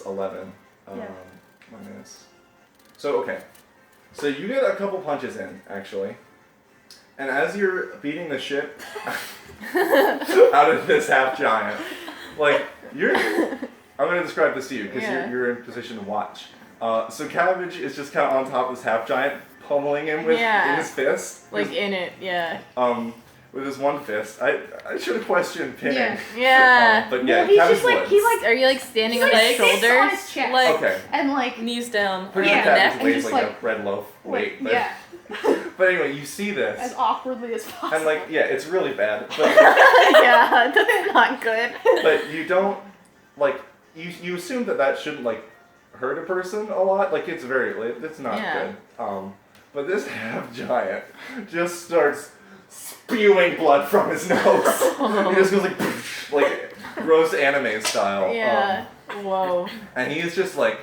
11. Yeah. Minus. So okay. So you get a couple punches in actually, and as you're beating the shit out of this half giant, like I'm gonna describe this to you because Yeah. you're in position to watch. So Cabbage is just kind of on top of this half giant, pummeling him with his fist. Like in it, yeah. With his one fist. I should have questioned pinning. Yeah. Yeah. But yeah, Well, he's Cabbage just like wins. he Are you like standing He's on like his sits on shoulders? his chest. Like, Okay. and like knees down. Pretty Yeah. sure And Cabbage weighs just, like like- a red loaf weight. But, yeah, but anyway, you see this. as awkwardly as possible. And like, yeah, it's really bad. But, Yeah, that's not good. but you don't, like, you assume that shouldn't, like, hurt a person a lot. Like, it's not Yeah. good. But this half giant just starts spewing blood from his nose. He just goes like gross anime style. Yeah. Whoa. And he is just like,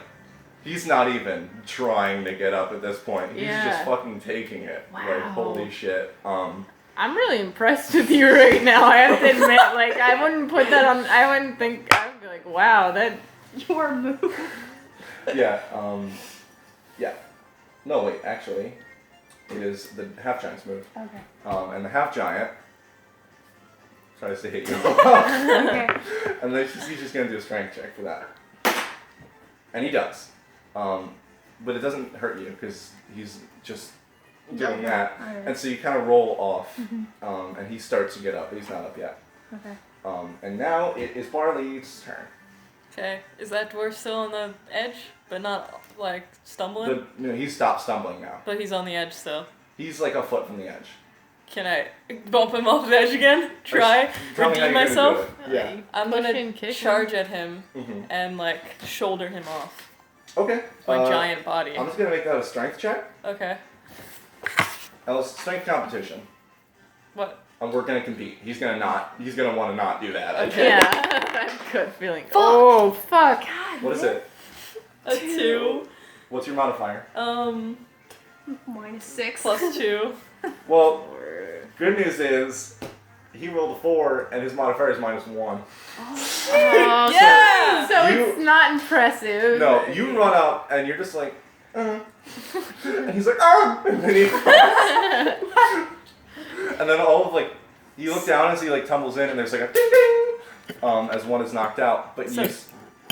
he's not even trying to get up at this point. He's just Yeah. fucking taking it. Like, Wow. holy shit. I'm really impressed with you right now, I have to admit. Like, I wouldn't put that on, I wouldn't think, I would be like, wow, that... Your move. Yeah, yeah. No, wait, actually, it is the half giant's move. Okay. And the half giant tries to hit you. Okay. And then he's just gonna do a strength check for that. And he does. But it doesn't hurt you because he's just doing that. Alright. And so you kind of roll off, and he starts to get up, but he's not up yet. Okay. And now it is Barley's turn. Okay, is that dwarf still on the edge, but not like stumbling? He stopped stumbling now. But he's on the edge still. He's like a foot from the edge. Can I bump him off the edge again? Try? Tell me how Redeem you're myself? gonna do it. Yeah. I'm Push gonna and kick charge at him Mhm. and like shoulder him off. Okay. My giant body. I'm just gonna make that a strength check. Okay. It's strength competition. What? And we're gonna compete. He's gonna want to not do that. Okay. Yeah, that's a good feeling. Oh, fuck. What is it? A 2. What's your modifier? -6. Plus 2. Well, good news is he rolled a 4 and his modifier is -1. Oh, Yeah! So You- it's not impressive. No, you run up and you're just like, and he's like, and then and then all of like, you look down as he like tumbles in and there's like a ding ding, as one is knocked out. But So-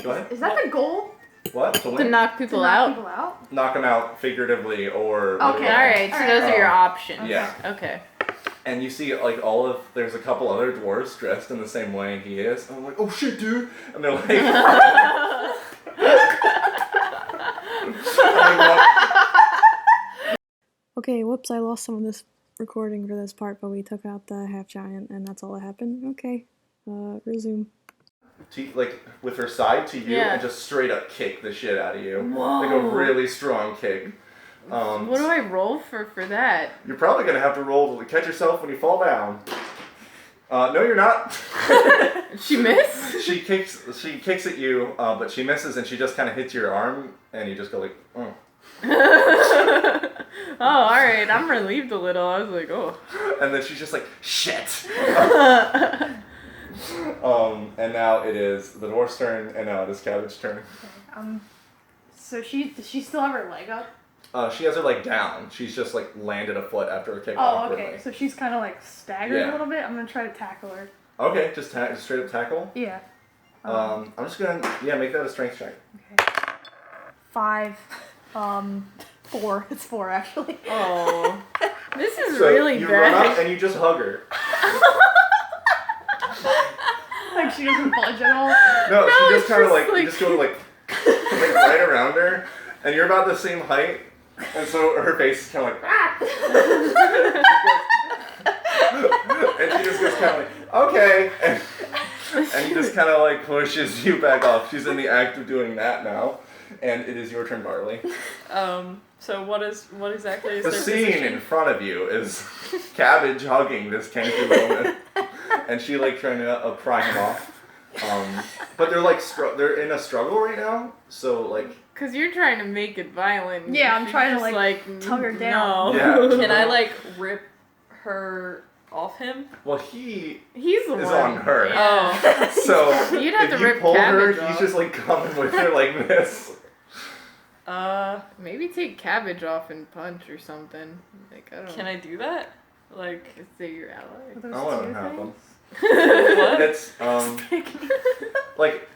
go ahead. Is that the goal? What? To To win? knock To people knock out? people out? Knock him out figuratively or. Okay. literally. Alright, so those are your options. Yeah. Okay. And you see like there's a couple other dwarves dressed in the same way he is. And I'm like, oh shit, dude! And they're like, Okay, whoops, I lost some of this recording for this part, but we took out the half giant, and that's all that happened. Okay, resume. Like with her side to you Yeah. and just straight up kick the shit out of you. Whoa. Like a really strong kick. What do I roll for that? You're probably gonna have to roll to catch yourself when you fall down. No, you're not. She missed? She kicks at you, but she misses and she just kind of hits your arm, and you just go like, oh. Oh, alright. I'm relieved a little. I was like, oh. And then she's just like, shit. And now it is the dwarf's turn, and now it is Cabbage's turn. So does she still have her leg up? She has her leg down. She's just like landed a foot after a kick. Oh, awkwardly. okay. So she's kind of like staggered Yeah. a little bit. I'm gonna try to tackle her. Okay, just straight up tackle. Yeah. I'm just gonna make that a strength check. Okay. 5. 4. It's 4 actually. Oh. This is So really you bad. run up and you just hug her. Like she doesn't budge at all. No, she it's just kind of just like you just go like right around her, and you're about the same height, and so her face is kind of like. And she just goes kind of like, okay, and he just kind of like pushes you back off. She's in the act of doing that now, and it is your turn, Barley. So what exactly is The their scene position? in front of you is Cabbage hugging this kangaroo woman, and she like trying to pry him off. But they're like they're in a struggle right now, so like. Cause you're trying to make it violent. Yeah, I'm She's trying to just like tug her down. No. Yeah. Can I like rip her off him? Well, he He's the is one. on her. Yeah. So You'd have if to you rip pull her, Cabbage he's off. just like coming with her like this. Maybe take Cabbage off and punch or something. Like I don't know. Can I do that? Like, Is it your ally? Are those I'll let two him have things? them. what? That's like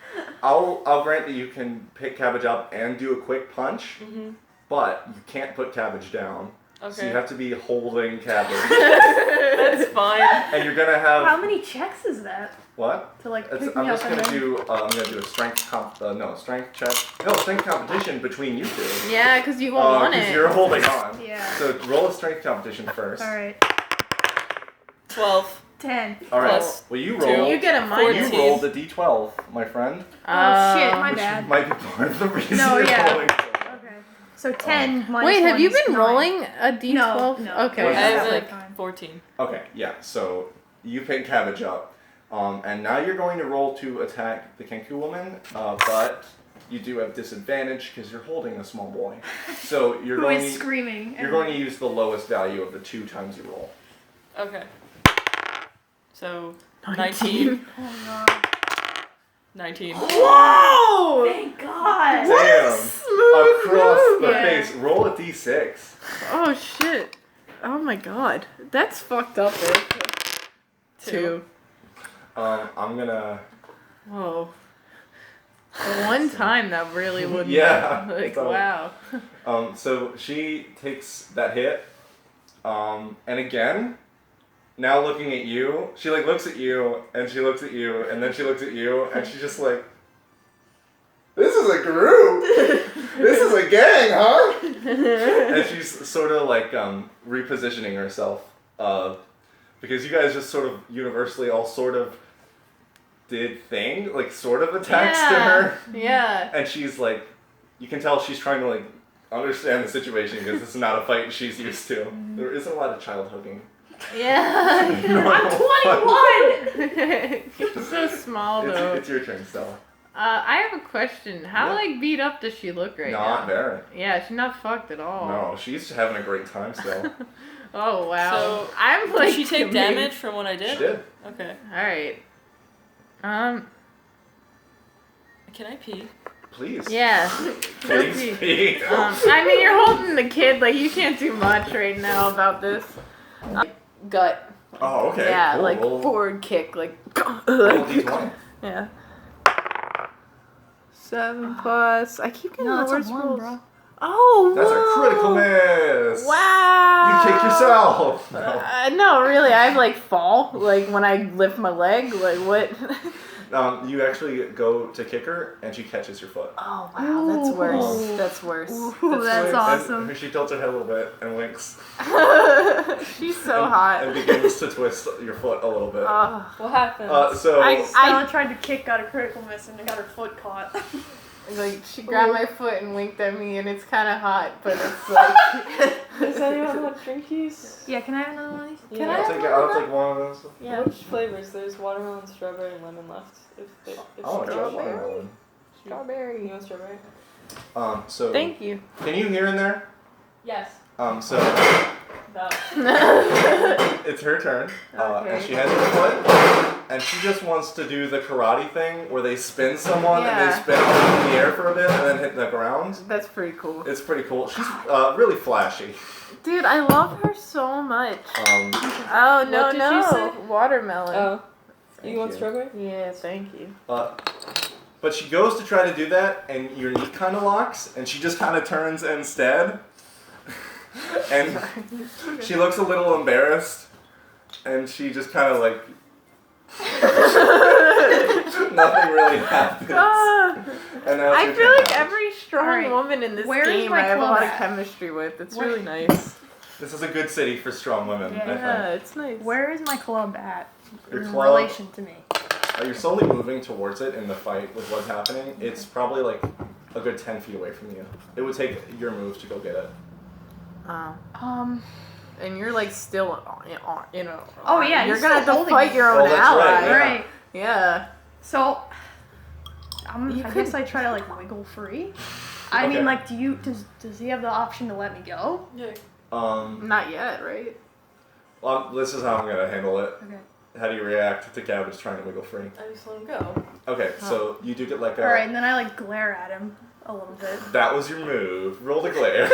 I'll grant that you can pick Cabbage up and do a quick punch, but you can't put Cabbage down. Okay. So you have to be holding Cabbage, That's fine. and you're gonna have How many checks is that what? to like pick It's, me I'm up just and gonna then? do. I'm gonna do a strength strength check. No, strength competition between you two. Yeah, cause you won't want Because it. you're holding on. Yeah. So roll a strength competition first. All right. 12. 10. All right. Plus Well, you two. roll. You get a minus. You rolled a d12, my friend. Oh shit, my Which bad. might be part of the reason No, you're yeah. rolling. Okay. So 10 minus Wait, have 1 you is been 9. rolling a d12? No. Okay. What I is have that? like Fine. 14. Okay, yeah. So you pick Cabbage up, and now you're going to roll to attack the Kenku woman, but you do have disadvantage because you're holding a small boy. So you're Who going. is screaming. You're going to use the lowest value of the 2 times you roll. Okay. So 19. Oh god. 19. Whoa! Thank god. Damn! Smooth Across move. the Yeah. face. Roll a d6. Oh shit. Oh my god. That's fucked up, right? 2. I'm gonna. Whoa. The one time that really wouldn't. Yeah. Like, So- wow. So she takes that hit, and again, now looking at you, she like looks at you, and she looks at you, and then she looks at you, and she's just like, "This is a group. This is a gang, huh?" And she's sort of like repositioning herself, because you guys just sort of universally all sort of did sort of attacks to her. Yeah. And she's like, you can tell she's trying to like understand the situation because this is not a fight she's used to. There isn't a lot of child hugging. Yeah. I'm 21! You're so small though. It's your turn, Stella. I have a question. How Yeah. like beat up does she look right now? Not very. Yeah, she's not fucked at all. No, she's having a great time still. Oh wow. So, I'm like. Did she take amazed. damage from what I did? She did. Okay. All right. Can I pee? Please. Yeah. Please be. I mean, you're holding the kid. Like you can't do much right now about this. Gut. Oh, okay. Yeah, cool. like Roll, forward kick, like. roll d20. Yeah. 7 plus. I keep getting No, the that's a worst 1, rolls. bro. Oh, That's a whoa. critical miss. Wow. You kick yourself. No. No, really, I like fall like when I lift my leg. Like what? You actually go to kick her, and she catches your foot. Oh wow, that's worse. Ooh. That's worse. Ooh, that's And awesome. she tilts her head a little bit and winks. She's so and, hot. And begins to twist your foot a little bit. What happened? Stella tried to kick, got a critical miss, and got her foot caught. Like, she grabbed my foot and winked at me, and it's kind of hot, but it's like... Does anyone want drinkies? Yeah, can I have another one of these? Yeah. I'll take one of those. Yeah. Which flavors? There's watermelon, strawberry, and lemon left. If I want to try strawberry. watermelon. You Strawberry. want strawberry? So Thank you. can you hear in there? Yes. So No. it's her turn, and Okay. she has her foot, and she just wants to do the karate thing where they spin someone and they Yeah. spin them in the air for a bit and then hit the ground. That's pretty cool. It's pretty cool. She's really flashy. Dude, I love her so much. What No, did you say? Watermelon. Oh. Thank You want you. strawberry? Yeah, thank you. But she goes to try to do that, and your knee kind of locks, and she just kind of turns instead. And she looks a little embarrassed, and she just kind of like... Nothing really happens. And now it's I your feel turn, like Cabbage. every strong Alright, woman in this where is game my I have a lot of club at? chemistry with. It's Where- really nice. This is a good city for strong women, I think. Yeah, it's nice. Where is my club at Your in club- relation to me? You're slowly moving towards it in the fight with what's happening. It's probably like a good 10 feet away from you. It would take your move to go get it. And you're like still, you know. Oh, yeah, You're he's gonna have still to holding fight me. your Oh, own that's ally. right, yeah. Alright, Yeah. so You I could- guess I try to like wiggle free. I Okay. mean, like, does he have the option to let me go? Yeah. Not yet, right? Well, this is how I'm gonna handle it. Okay. How do you react to Cabbage trying to wiggle free? I just let him go. Okay, so you do get let go. All right, and then I like glare at him a little bit. That was your move. Roll the glare.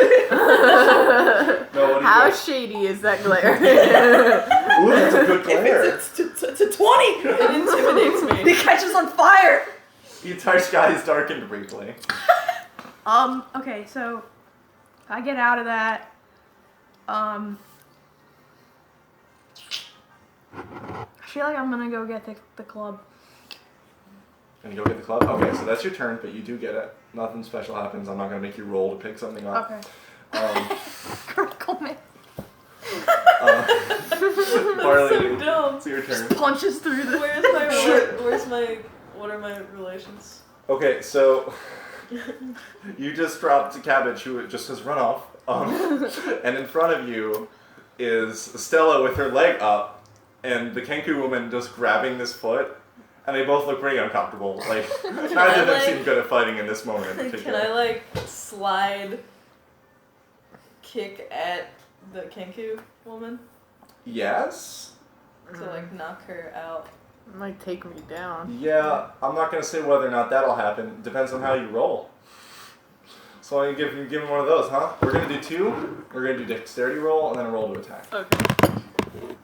No, what do you How get? shady is that glare? Ooh, that's a good glare. It's a 20. It intimidates me. It catches on fire. The entire sky is darkened briefly. Okay, so I get out of that. I feel like I'm gonna go get the club. Gonna go get the club? Okay, so that's your turn, but you do get it. Nothing special happens. I'm not gonna make you roll to pick something up. Okay. Critical miss. Barley, So dumb. it's your turn. Punches through the. What are my relations? Okay, so you just dropped a Cabbage who just has run off. And in front of you is Stella with her leg up, and the Kenku woman just grabbing this foot, and they both look pretty uncomfortable. Like, neither of them seem good at fighting in this moment in Can particular. I slide kick at the Kenku woman Yes? to knock her out? It might take me down. Yeah, I'm not going to say whether or not that'll happen. Depends on how you roll. So I'm going to give him one of those, huh? We're going to do 2. We're going to do dexterity roll and then a roll to attack. Okay.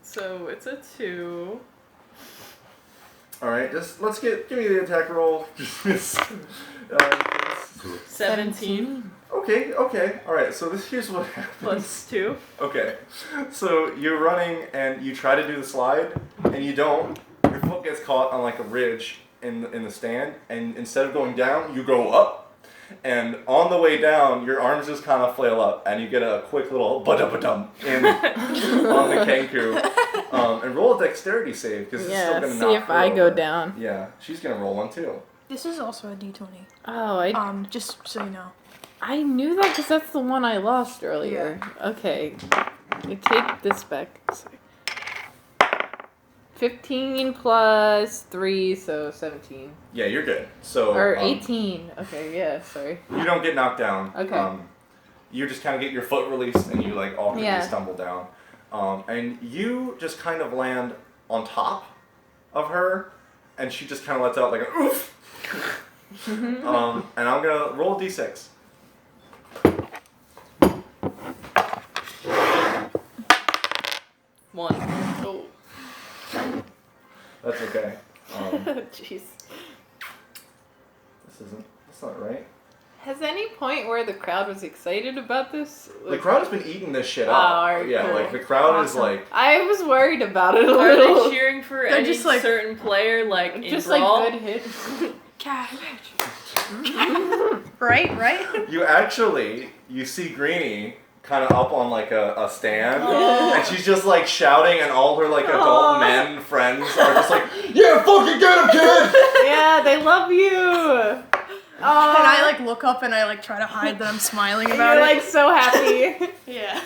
So it's a 2. Alright, let's give me the attack roll. 17 Okay. Alright, so here's what happens. plus 2. Okay, so you're running and you try to do the slide and you don't. Your foot gets caught on a ridge in the stand, and instead of going down, you go up. And on the way down, your arms just kind of flail up, and you get a quick little ba-da-ba-dum on the Kenku. And roll a dexterity save because it's still Yeah, gonna see knock if her I go over. down. Yeah, she's gonna roll one too. This is also a D20. Oh, Just so you know. I knew that because that's the one I lost earlier. Okay. I take this back. Sorry. 15 plus 3, so 17. Yeah, you're good. So Or 18. Okay, yeah, sorry. you don't get knocked down. Okay. You just kind of get your foot released and you awkwardly Yeah. stumble down. And you just kind of land on top of her, and she just kind of lets out like a oof. And I'm gonna roll a d6. One. Oh. That's okay. Jeez. That's not right. Has any point where the crowd was excited about this? The crowd has been eating this shit up. alright, Yeah, cool. like the crowd is Awesome. like. I was worried about it a Are little. they cheering for They're any just like- certain player, like in Just Brawl? like good hits. Cabbage. Right? You see Greenie kind of up on like a stand, Oh. and she's just like shouting, and all her like adult men friends are just like, yeah, fucking get him, kid! Yeah, they love you. And I like look up and I like try to hide that I'm smiling about You're it. like so happy. Yeah.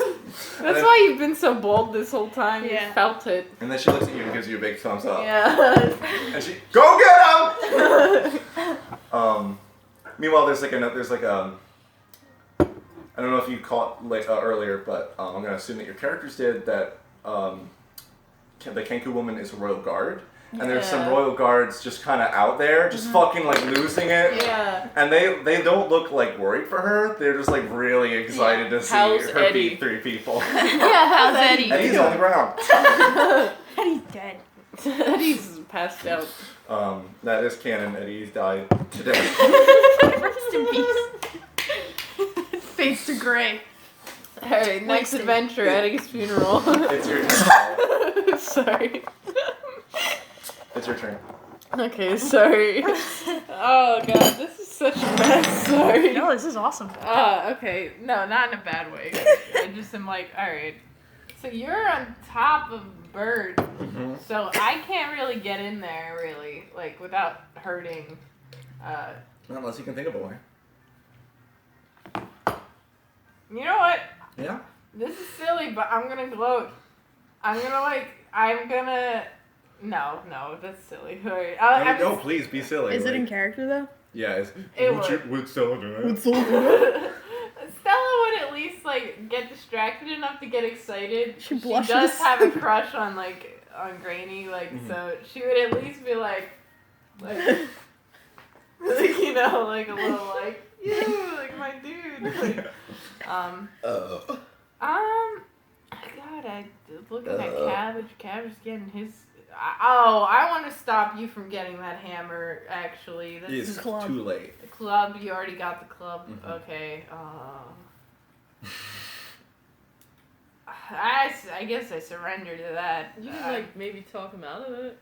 That's why you've been so bold this whole time. Yeah. You felt it. And then she looks at you and gives you a big thumbs up. Yeah. And she, go get him! Meanwhile, there's like I don't know if you caught earlier, but I'm gonna assume that your characters did that. The Kenku woman is a royal guard, and there's some Yeah. royal guards just kind of out there, just fucking like losing it. Yeah. And they don't look like worried for her. They're just like really excited to see How's her Eddie? beat 3 people. Yeah, how's Eddie? Eddie's on the ground. Eddie's dead. Eddie's passed out. That is canon. Eddie's died today. Rest in peace. Fades to gray. Alright, next Wasted. adventure, Eddie's funeral. It's your turn. Sorry. It's your turn. Okay, sorry. Oh god, this is such a mess. Sorry. No, this is awesome. Okay. No, not in a bad way. I just am like, alright. So you're on top of a bird. Mm-hmm. So I can't really get in there, really. Like, without hurting. Unless you can think of a way. You know what? Yeah. This is silly, but I'm gonna gloat. No, that's silly. Alright. No, please be silly. Is it in character though? Yeah. It Would Stella do it? Stella would at least like get distracted enough to get excited. She She blushes. does have a crush on Granny, so she would at least be like you know, like a little like you, like my dude. Like, God, I looking at Cabbage. Cabbage getting his. I want to stop you from getting that hammer. Actually, It's club. too late. the club. You already got the club. Mhm. Okay. I guess I surrender to that. You can like maybe talk him out of it.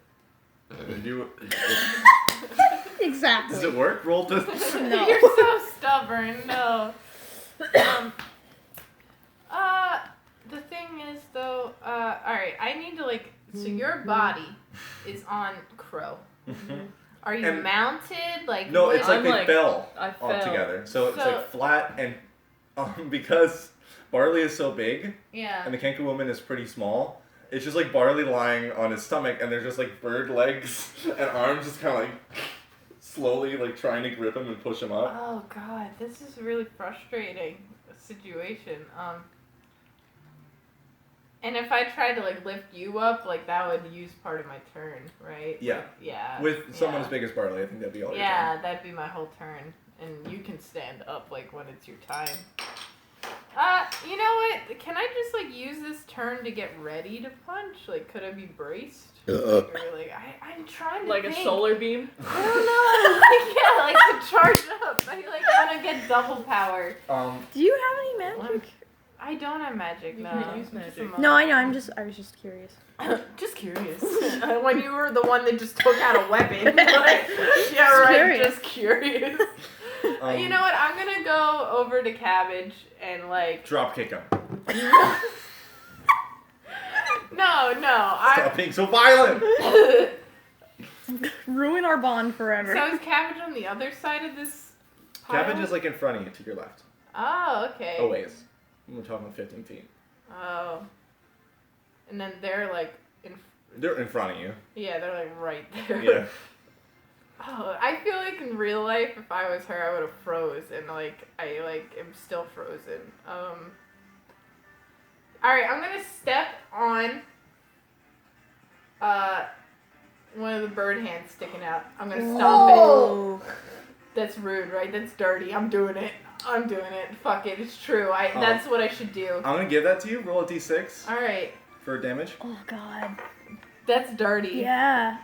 Exactly. Does it work? Roll to. No. You're so stubborn. No. The thing is though. All right. I need to like. So your body is on Crow. Are you And- mounted? Like No, what- it's like I'm they like- fell I all fell. together. So it's So- like flat and because Barley is so big yeah. and the Kenku woman is pretty small, it's just like Barley lying on his stomach and there's just like bird legs and arms just kind of like slowly like trying to grip him and push him up. Oh god, this is a really frustrating situation. And if I tried to like lift you up, like that would use part of my turn, right? Yeah. Like, yeah. With someone yeah. as big as Barley, I think that'd be all your Yeah, turn. that'd be my whole turn, and you can stand up like when it's your time. You know what? Can I just like use this turn to get ready to punch? Like, could I be braced? Or like, I'm trying to Like think. a solar beam. I don't know. Like, yeah, like to charge up. I like want to get double power. Do you have any magic? I don't have magic. You No. can use Just magic. a mo- No, I know. I was just curious. Just curious. When you were the one that just took out a weapon. Like, yeah, right. Curious. Just curious. You know what? I'm gonna go over to Cabbage and like. Drop kick him. No. Stop being so violent. Ruin our bond forever. So is Cabbage on the other side of this pile? Cabbage is like in front of you to your left. Oh, okay. Oh, ways. We're talking 15 feet. Oh. And then they're like They're in front of you. yeah, they're like right there. Yeah. Oh, I feel like in real life, if I was her, I would have froze, and like I like am still frozen. All right, I'm gonna step on one of the bird hands sticking out. I'm gonna stomp it. That's rude, right? That's dirty. I'm doing it. Fuck it. It's true. That's what I should do. I'm gonna give that to you. Roll a d6 All right. for damage. Oh God. That's dirty. Yeah.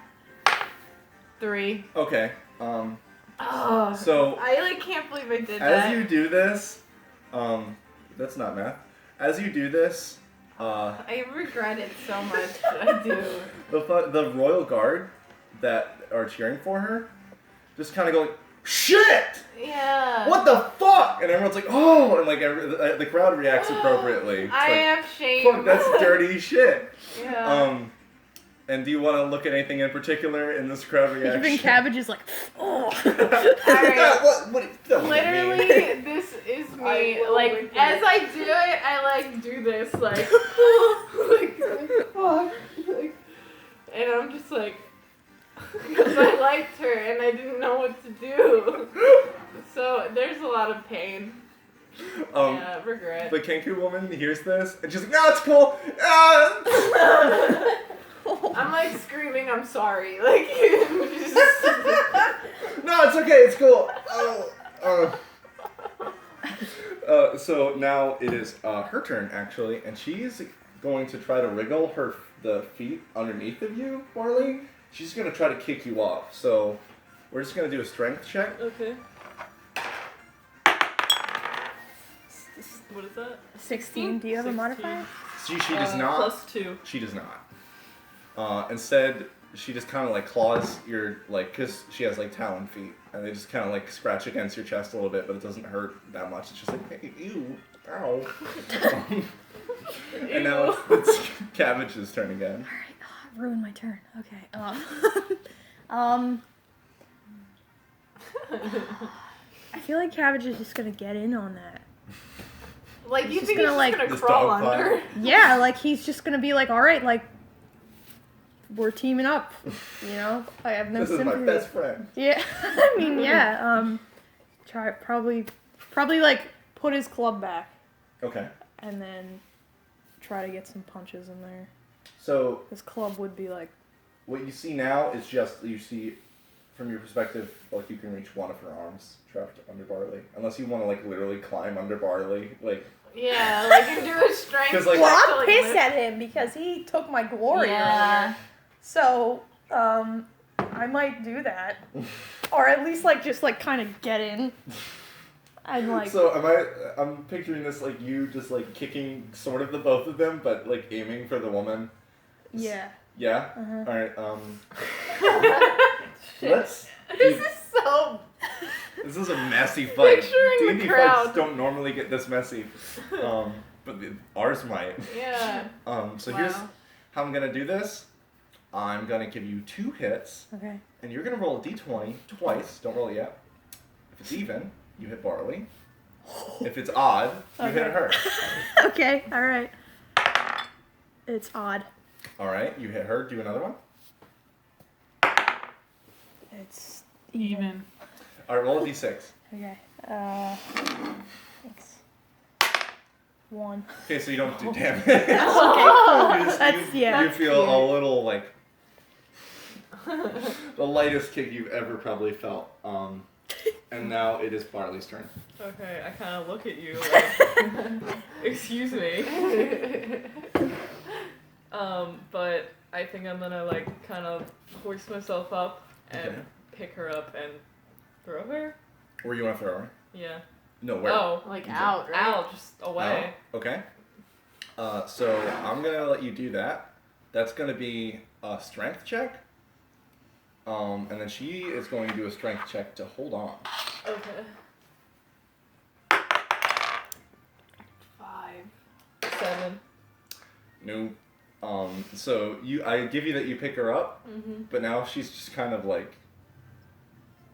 3. Okay. Oh, So I like can't believe I did as that. you do this, that's not math. As you do this, I regret it so much. I do. the royal guard that are cheering for her just kind of go like, shit! Yeah. What the fuck? And everyone's like, oh, and like the crowd reacts appropriately. It's I like, have shame. fuck, that's dirty shit. Yeah. And do you want to look at anything in particular in this crowd reaction? Even Cabbage is like, oh. Alright. What Literally, this is I me. will Like, wait for as it. I do it, I like do this, like, like, and I'm just like, because I liked her and I didn't know what to do. So there's a lot of pain. Yeah, regret. The Kenku woman hears this and she's like, no, it's cool. Ah! I'm like screaming, I'm sorry. Like, just, No, it's okay. It's cool. So now it is her turn actually, and she's going to try to wriggle the feet underneath of you, Barley. She's gonna try to kick you off. So we're just gonna do a strength check. Okay. What is that? 16. Do you have a 16. modifier? She does not. +2. She does not. Instead, she just kind of like claws your because she has like talon feet, and they just kind of like scratch against your chest a little bit, but it doesn't hurt that much. It's just like, hey, ew, ow. And now it's Cabbage's turn again. Alright, I ruined my turn. Okay. I feel like Cabbage is just gonna get in on that. like, you He's think just he's gonna, just like, gonna this crawl dog fight. under? Yeah, like he's just gonna be like, alright, like, we're teaming up. You know? I have no This is sympathy. my best friend. Yeah, I mean, yeah. Probably like put his club back Okay. and then try to get some punches in there. So His club would be like, what you see now is just you see from your perspective, like you can reach one of her arms trapped under Barley, unless you want to like literally climb under Barley, like. Yeah, like, you do a strength 'Cause, like- check well, to, I'm like, pissed lift- at him because he took my glory Yeah. earlier. So, I might do that, or at least like just like kind of get in. And like, So I'm picturing this like you just like kicking sort of the both of them, but like aiming for the woman. yeah. Yeah. Uh-huh. All right. Let's. This is so. This is a messy fight. Picturing the D&D crowd. fights don't normally get this messy, but ours might. Yeah. So Wow. here's how I'm gonna do this. I'm gonna give you 2 hits, Okay. and you're gonna roll a d20 twice. Don't roll it yet. If it's even, you hit Barley. If it's odd, you hit Okay. her. Okay. All right. It's odd. All right, you hit her. Do another one. It's Even. All right, roll a d6. Okay. Thanks. 1. Okay, so you don't do damage. Okay, cool. You just- That's you yeah. feel a little like the lightest kick you've ever probably felt. And now it is Barley's turn. Okay, I kind of look at you like, excuse me. But I think I'm gonna like kind of hoist myself up and Okay. pick her up and throw her. Where you want to throw her? Yeah. No, where? Oh, Like Okay. out, right? ow, just away. Oh, okay. So I'm gonna let you do that. That's gonna be a strength check. And then she is going to do a strength check to hold on. Okay. 5. 7. No. So I give you that you pick her up, Mm-hmm. but now she's just kind of like.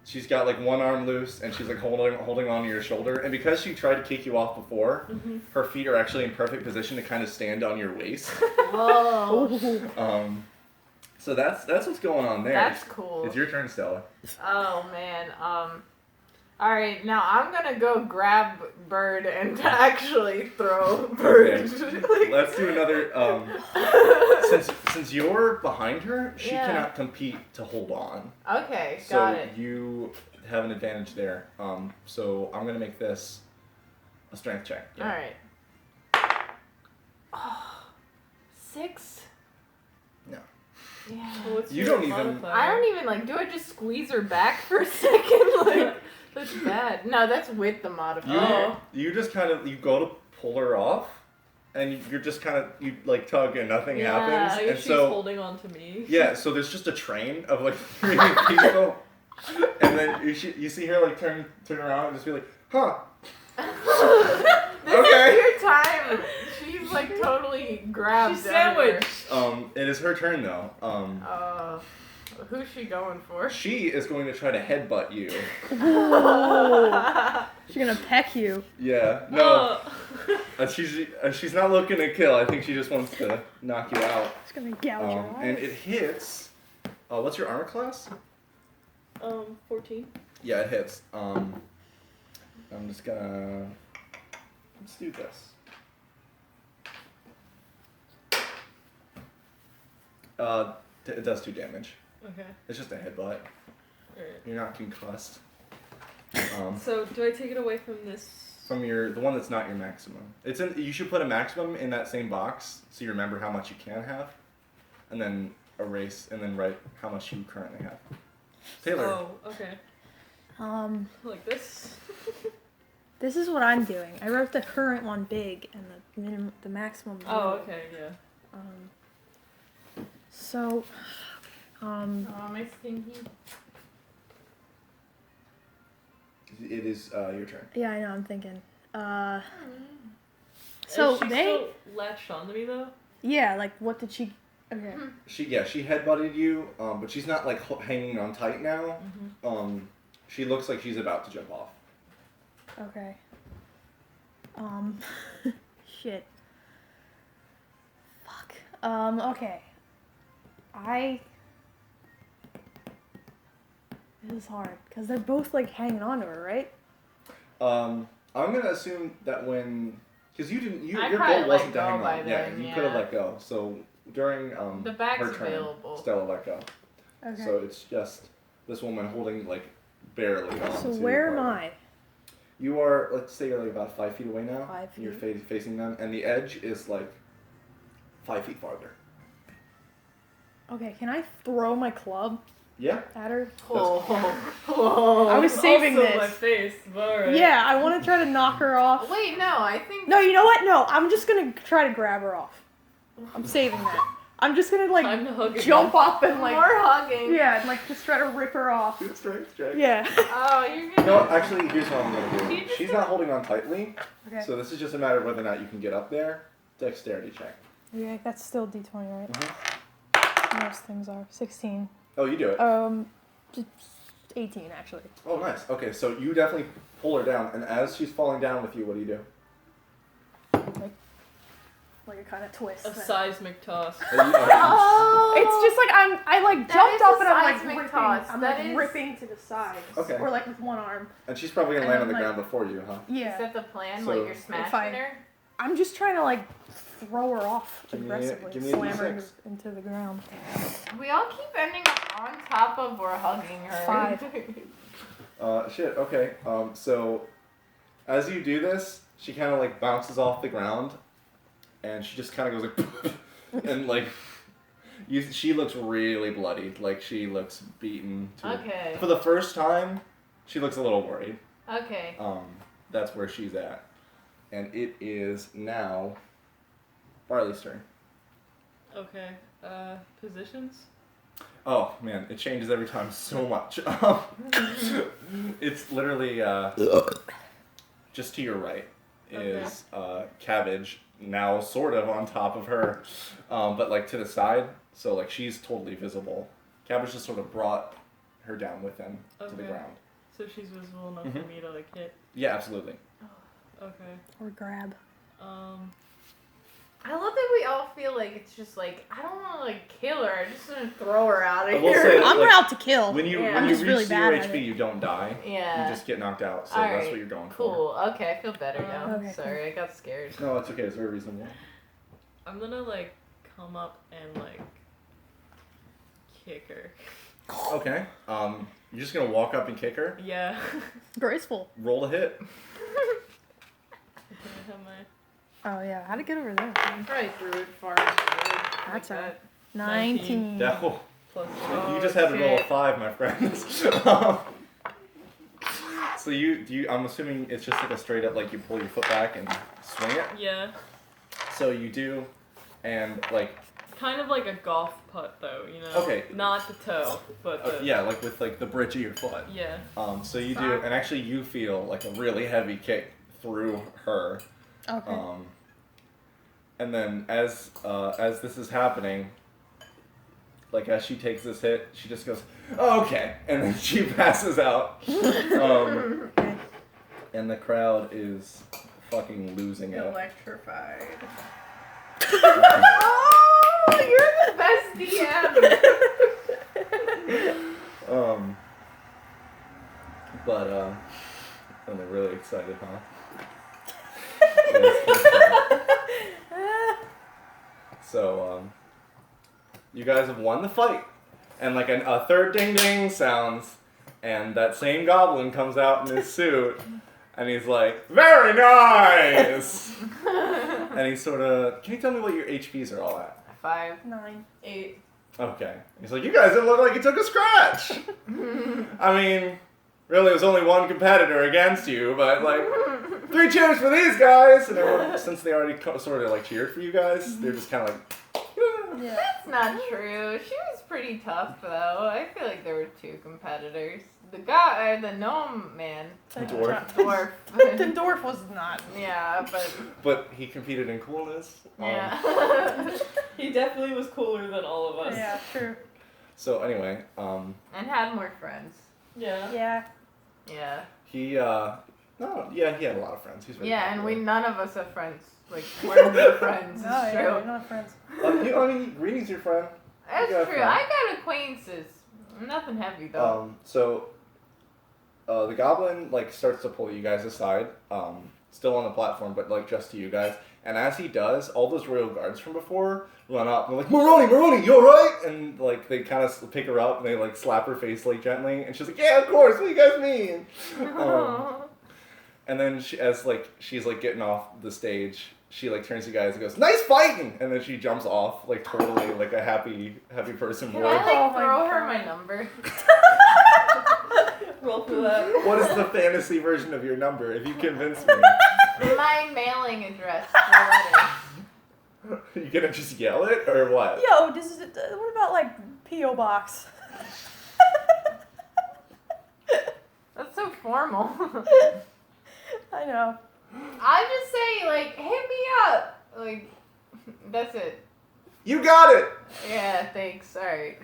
She's got like one arm loose and she's like holding on to your shoulder. And because she tried to kick you off before, Mm-hmm. her feet are actually in perfect position to kind of stand on your waist. Whoa. So that's what's going on there. That's cool. It's your turn, Stella. Oh man. Alright, now I'm gonna go grab Bird and actually throw Bird. Okay. Let's do another. Since you're behind her, she Yeah. cannot compete to hold on. Okay, So got it. you have an advantage there. So I'm gonna make this a strength check. Yeah. Alright. Oh, 6? No. Yeah. Well, what's You your don't even- modifier? I don't even like. Do I just squeeze her back for a second? Like, that's bad. No, that's with the modifier. You just kind of, you go to pull her off, and you're just kind of, you like tug and nothing happens. I And guess so, she's holding on to me. yeah, so there's just a train of like 3 people, and then you see her like turn around and just be like, huh. This Okay. is your time. She's like totally grabbed. She's sandwiched. It is her turn though. Who's she going for? She is going to try to headbutt you. She's gonna peck you. Yeah, no. She's not looking to kill. I think she just wants to knock you out. She's gonna gouge your And eyes. it hits. What's your armor class? 14. Yeah, it hits. I'm just gonna. Let's do this. It does 2 damage. Okay. It's just a headbutt. Alright. You're not concussed. So do I take it away from this? From the one that's not your maximum. You should put a maximum in that same box so you remember how much you can have, and then erase and then write how much you currently have. Taylor. Oh, okay. Like this. This is what I'm doing. I wrote the current one big and the maximum. Oh, little. okay, yeah. So, Oh, my stinky. It is your turn. yeah, I know. I'm thinking. Is So she they, still latched onto me though? yeah, like what did she? Okay. She headbutted you, but she's not like hanging on tight now. She looks like she's about to jump off. Okay. Shit. Fuck. Okay. This is hard, because they're both, like, hanging on to her, right? I'm gonna assume that because your I'd goal probably wasn't to let go hang by on. then, You could have yeah. let go. So during The bag's her turn, available. Stella let go. Okay. So it's just this woman holding like barely on. So to where am Barley. I? You are, let's say, you're like about 5 feet away now. 5 You're feet. facing them, and the edge is like 5 feet farther. Okay, can I throw my club Yeah. at her? Oh. I was saving also this. my face, but alright. Yeah, I want to try to knock her off. Wait, no, I think. No, you know what? No, I'm just gonna try to grab her off. I'm saving that. I'm just gonna like Time to hug again. jump up and like More hugging. yeah, and like just try to rip her off. Strength check. Yeah. Oh, you're gonna. No, actually, here's what I'm gonna do. You just She's not holding on tightly, Okay. so this is just a matter of whether or not you can get up there. Dexterity check. Okay, that's still D20, right? Mhm. Most things are 16. Oh, you do it. Just 18 actually. Oh, nice. Okay, so you definitely pull her down, and as she's falling down with you, what do you do? Like a kind of twist. A seismic toss. Oh. It's just like I like That jumped is up a and I'm like seismic ripping. toss. I'm That like is- ripping to the sides. Okay. Or like with one arm. And she's probably gonna And land on then, the like- ground before you, huh? Yeah. Is that the plan? So- Like you're smashing her? I'm just trying to like throw her off Give me a- aggressively, give me a slam her D6. into the ground. We all keep ending up on top of or hugging her. 5. Shit. Okay. So as you do this, she kind of like bounces off the ground, and she just kind of goes like, and like, she looks really bloody. Like she looks beaten. Okay. For the first time, she looks a little worried. Okay. That's where she's at, and it is now Barley's turn. Okay. Positions? Oh man, it changes every time so much. It's literally just to your right is Cabbage, now sort of on top of her, but like to the side, so like she's totally visible. Cabbage just sort of brought her down with him to the Okay. ground. So she's visible enough Mhm. for me to like hit. Yeah, absolutely. Okay. Or grab. I love that we all feel like it's just like, I don't want to like kill her. I just want to throw her out I of will here. say- I'm like, out to kill. When you Yeah. when I'm you just reach really 0 bad at HP, it. you don't die. Yeah. You just get knocked out. So All that's right, what you're going for. Cool. Okay, I feel better now. Okay, Sorry, I got scared. No, it's okay. It's very reasonable. I'm gonna like come up and like kick her. Okay. You're just gonna walk up and kick her. Yeah. Graceful. Roll a hit. Can I have my Oh yeah, how'd it get over there? I probably threw it far as I could. That's like all right. that. 19. No. plus You just had to roll a shit. 5, my friend. So I'm assuming it's just like a straight up, like you pull your foot back and swing it. Yeah. So you do, and like. Kind of like a golf putt, though, you know? Okay. Not the toe, but the... Yeah, like with like the bridge of your foot. Yeah. So you do, and actually you feel like a really heavy kick through her. Okay. And then as this is happening, like as she takes this hit, she just goes, "Oh, okay," and then she passes out. And the crowd is fucking losing it. Electrified. Oh, you're the best DM. And they're really excited, huh? So, you guys have won the fight. And like a third ding ding sounds, and that same goblin comes out in his suit, and he's like, "Very nice!" And he's sort of, "Can you tell me what your HPs are all at?" 5. 9. 8. Okay. He's like, "You guys didn't look like you took a scratch." I mean, really, it was only one competitor against you, but like, 3 cheers for these guys! And everyone, since they already sort of like cheered for you guys, they're just kind of like, Yeah. That's not true. She was pretty tough, though. I feel like there were 2 competitors. The guy, the gnome man. The dwarf. Dwarf. The dwarf was not. Yeah, but... But he competed in coolness. Yeah. He definitely was cooler than all of us. Yeah, true. So anyway, And had more friends. Yeah. Yeah. Yeah. he had a lot of friends. He's very Yeah, and popular. none of us have friends. Like, we're no friends. No, It's yeah, true. we're not friends. I mean, Greeny's your friend. That's You got true. friends. I got acquaintances. Nothing heavy, though. The goblin like starts to pull you guys aside, still on the platform, but like just to you guys. And as he does, all those royal guards from before run up and they're like, Maroni, you alright? And like they kind of pick her up and they like slap her face like gently, and she's like, "Yeah, of course. What do you guys mean?" And then she's like getting off the stage, she like turns to you guys and goes, "Nice fighting!" And then she jumps off like totally like a happy person Can would. I, like, Oh my throw her God. my number? Roll for that. What is the fantasy version of your number? If you convince me, My mailing address for letters. you gonna just yell it or what? Yo, what about like P.O. Box? That's so formal. I know. I just say, like, hit me up. Like, that's it. You got it! Yeah, thanks. Alright.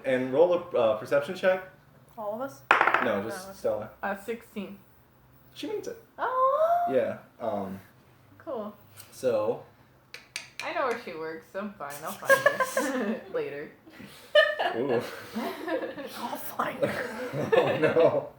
And roll a perception check. All of us? No, just No. Stella. 16. She means it. Oh. Yeah. Cool. So. I know where she works, so I'm fine. I'll find her later. Ooh. I'll find her. Oh no.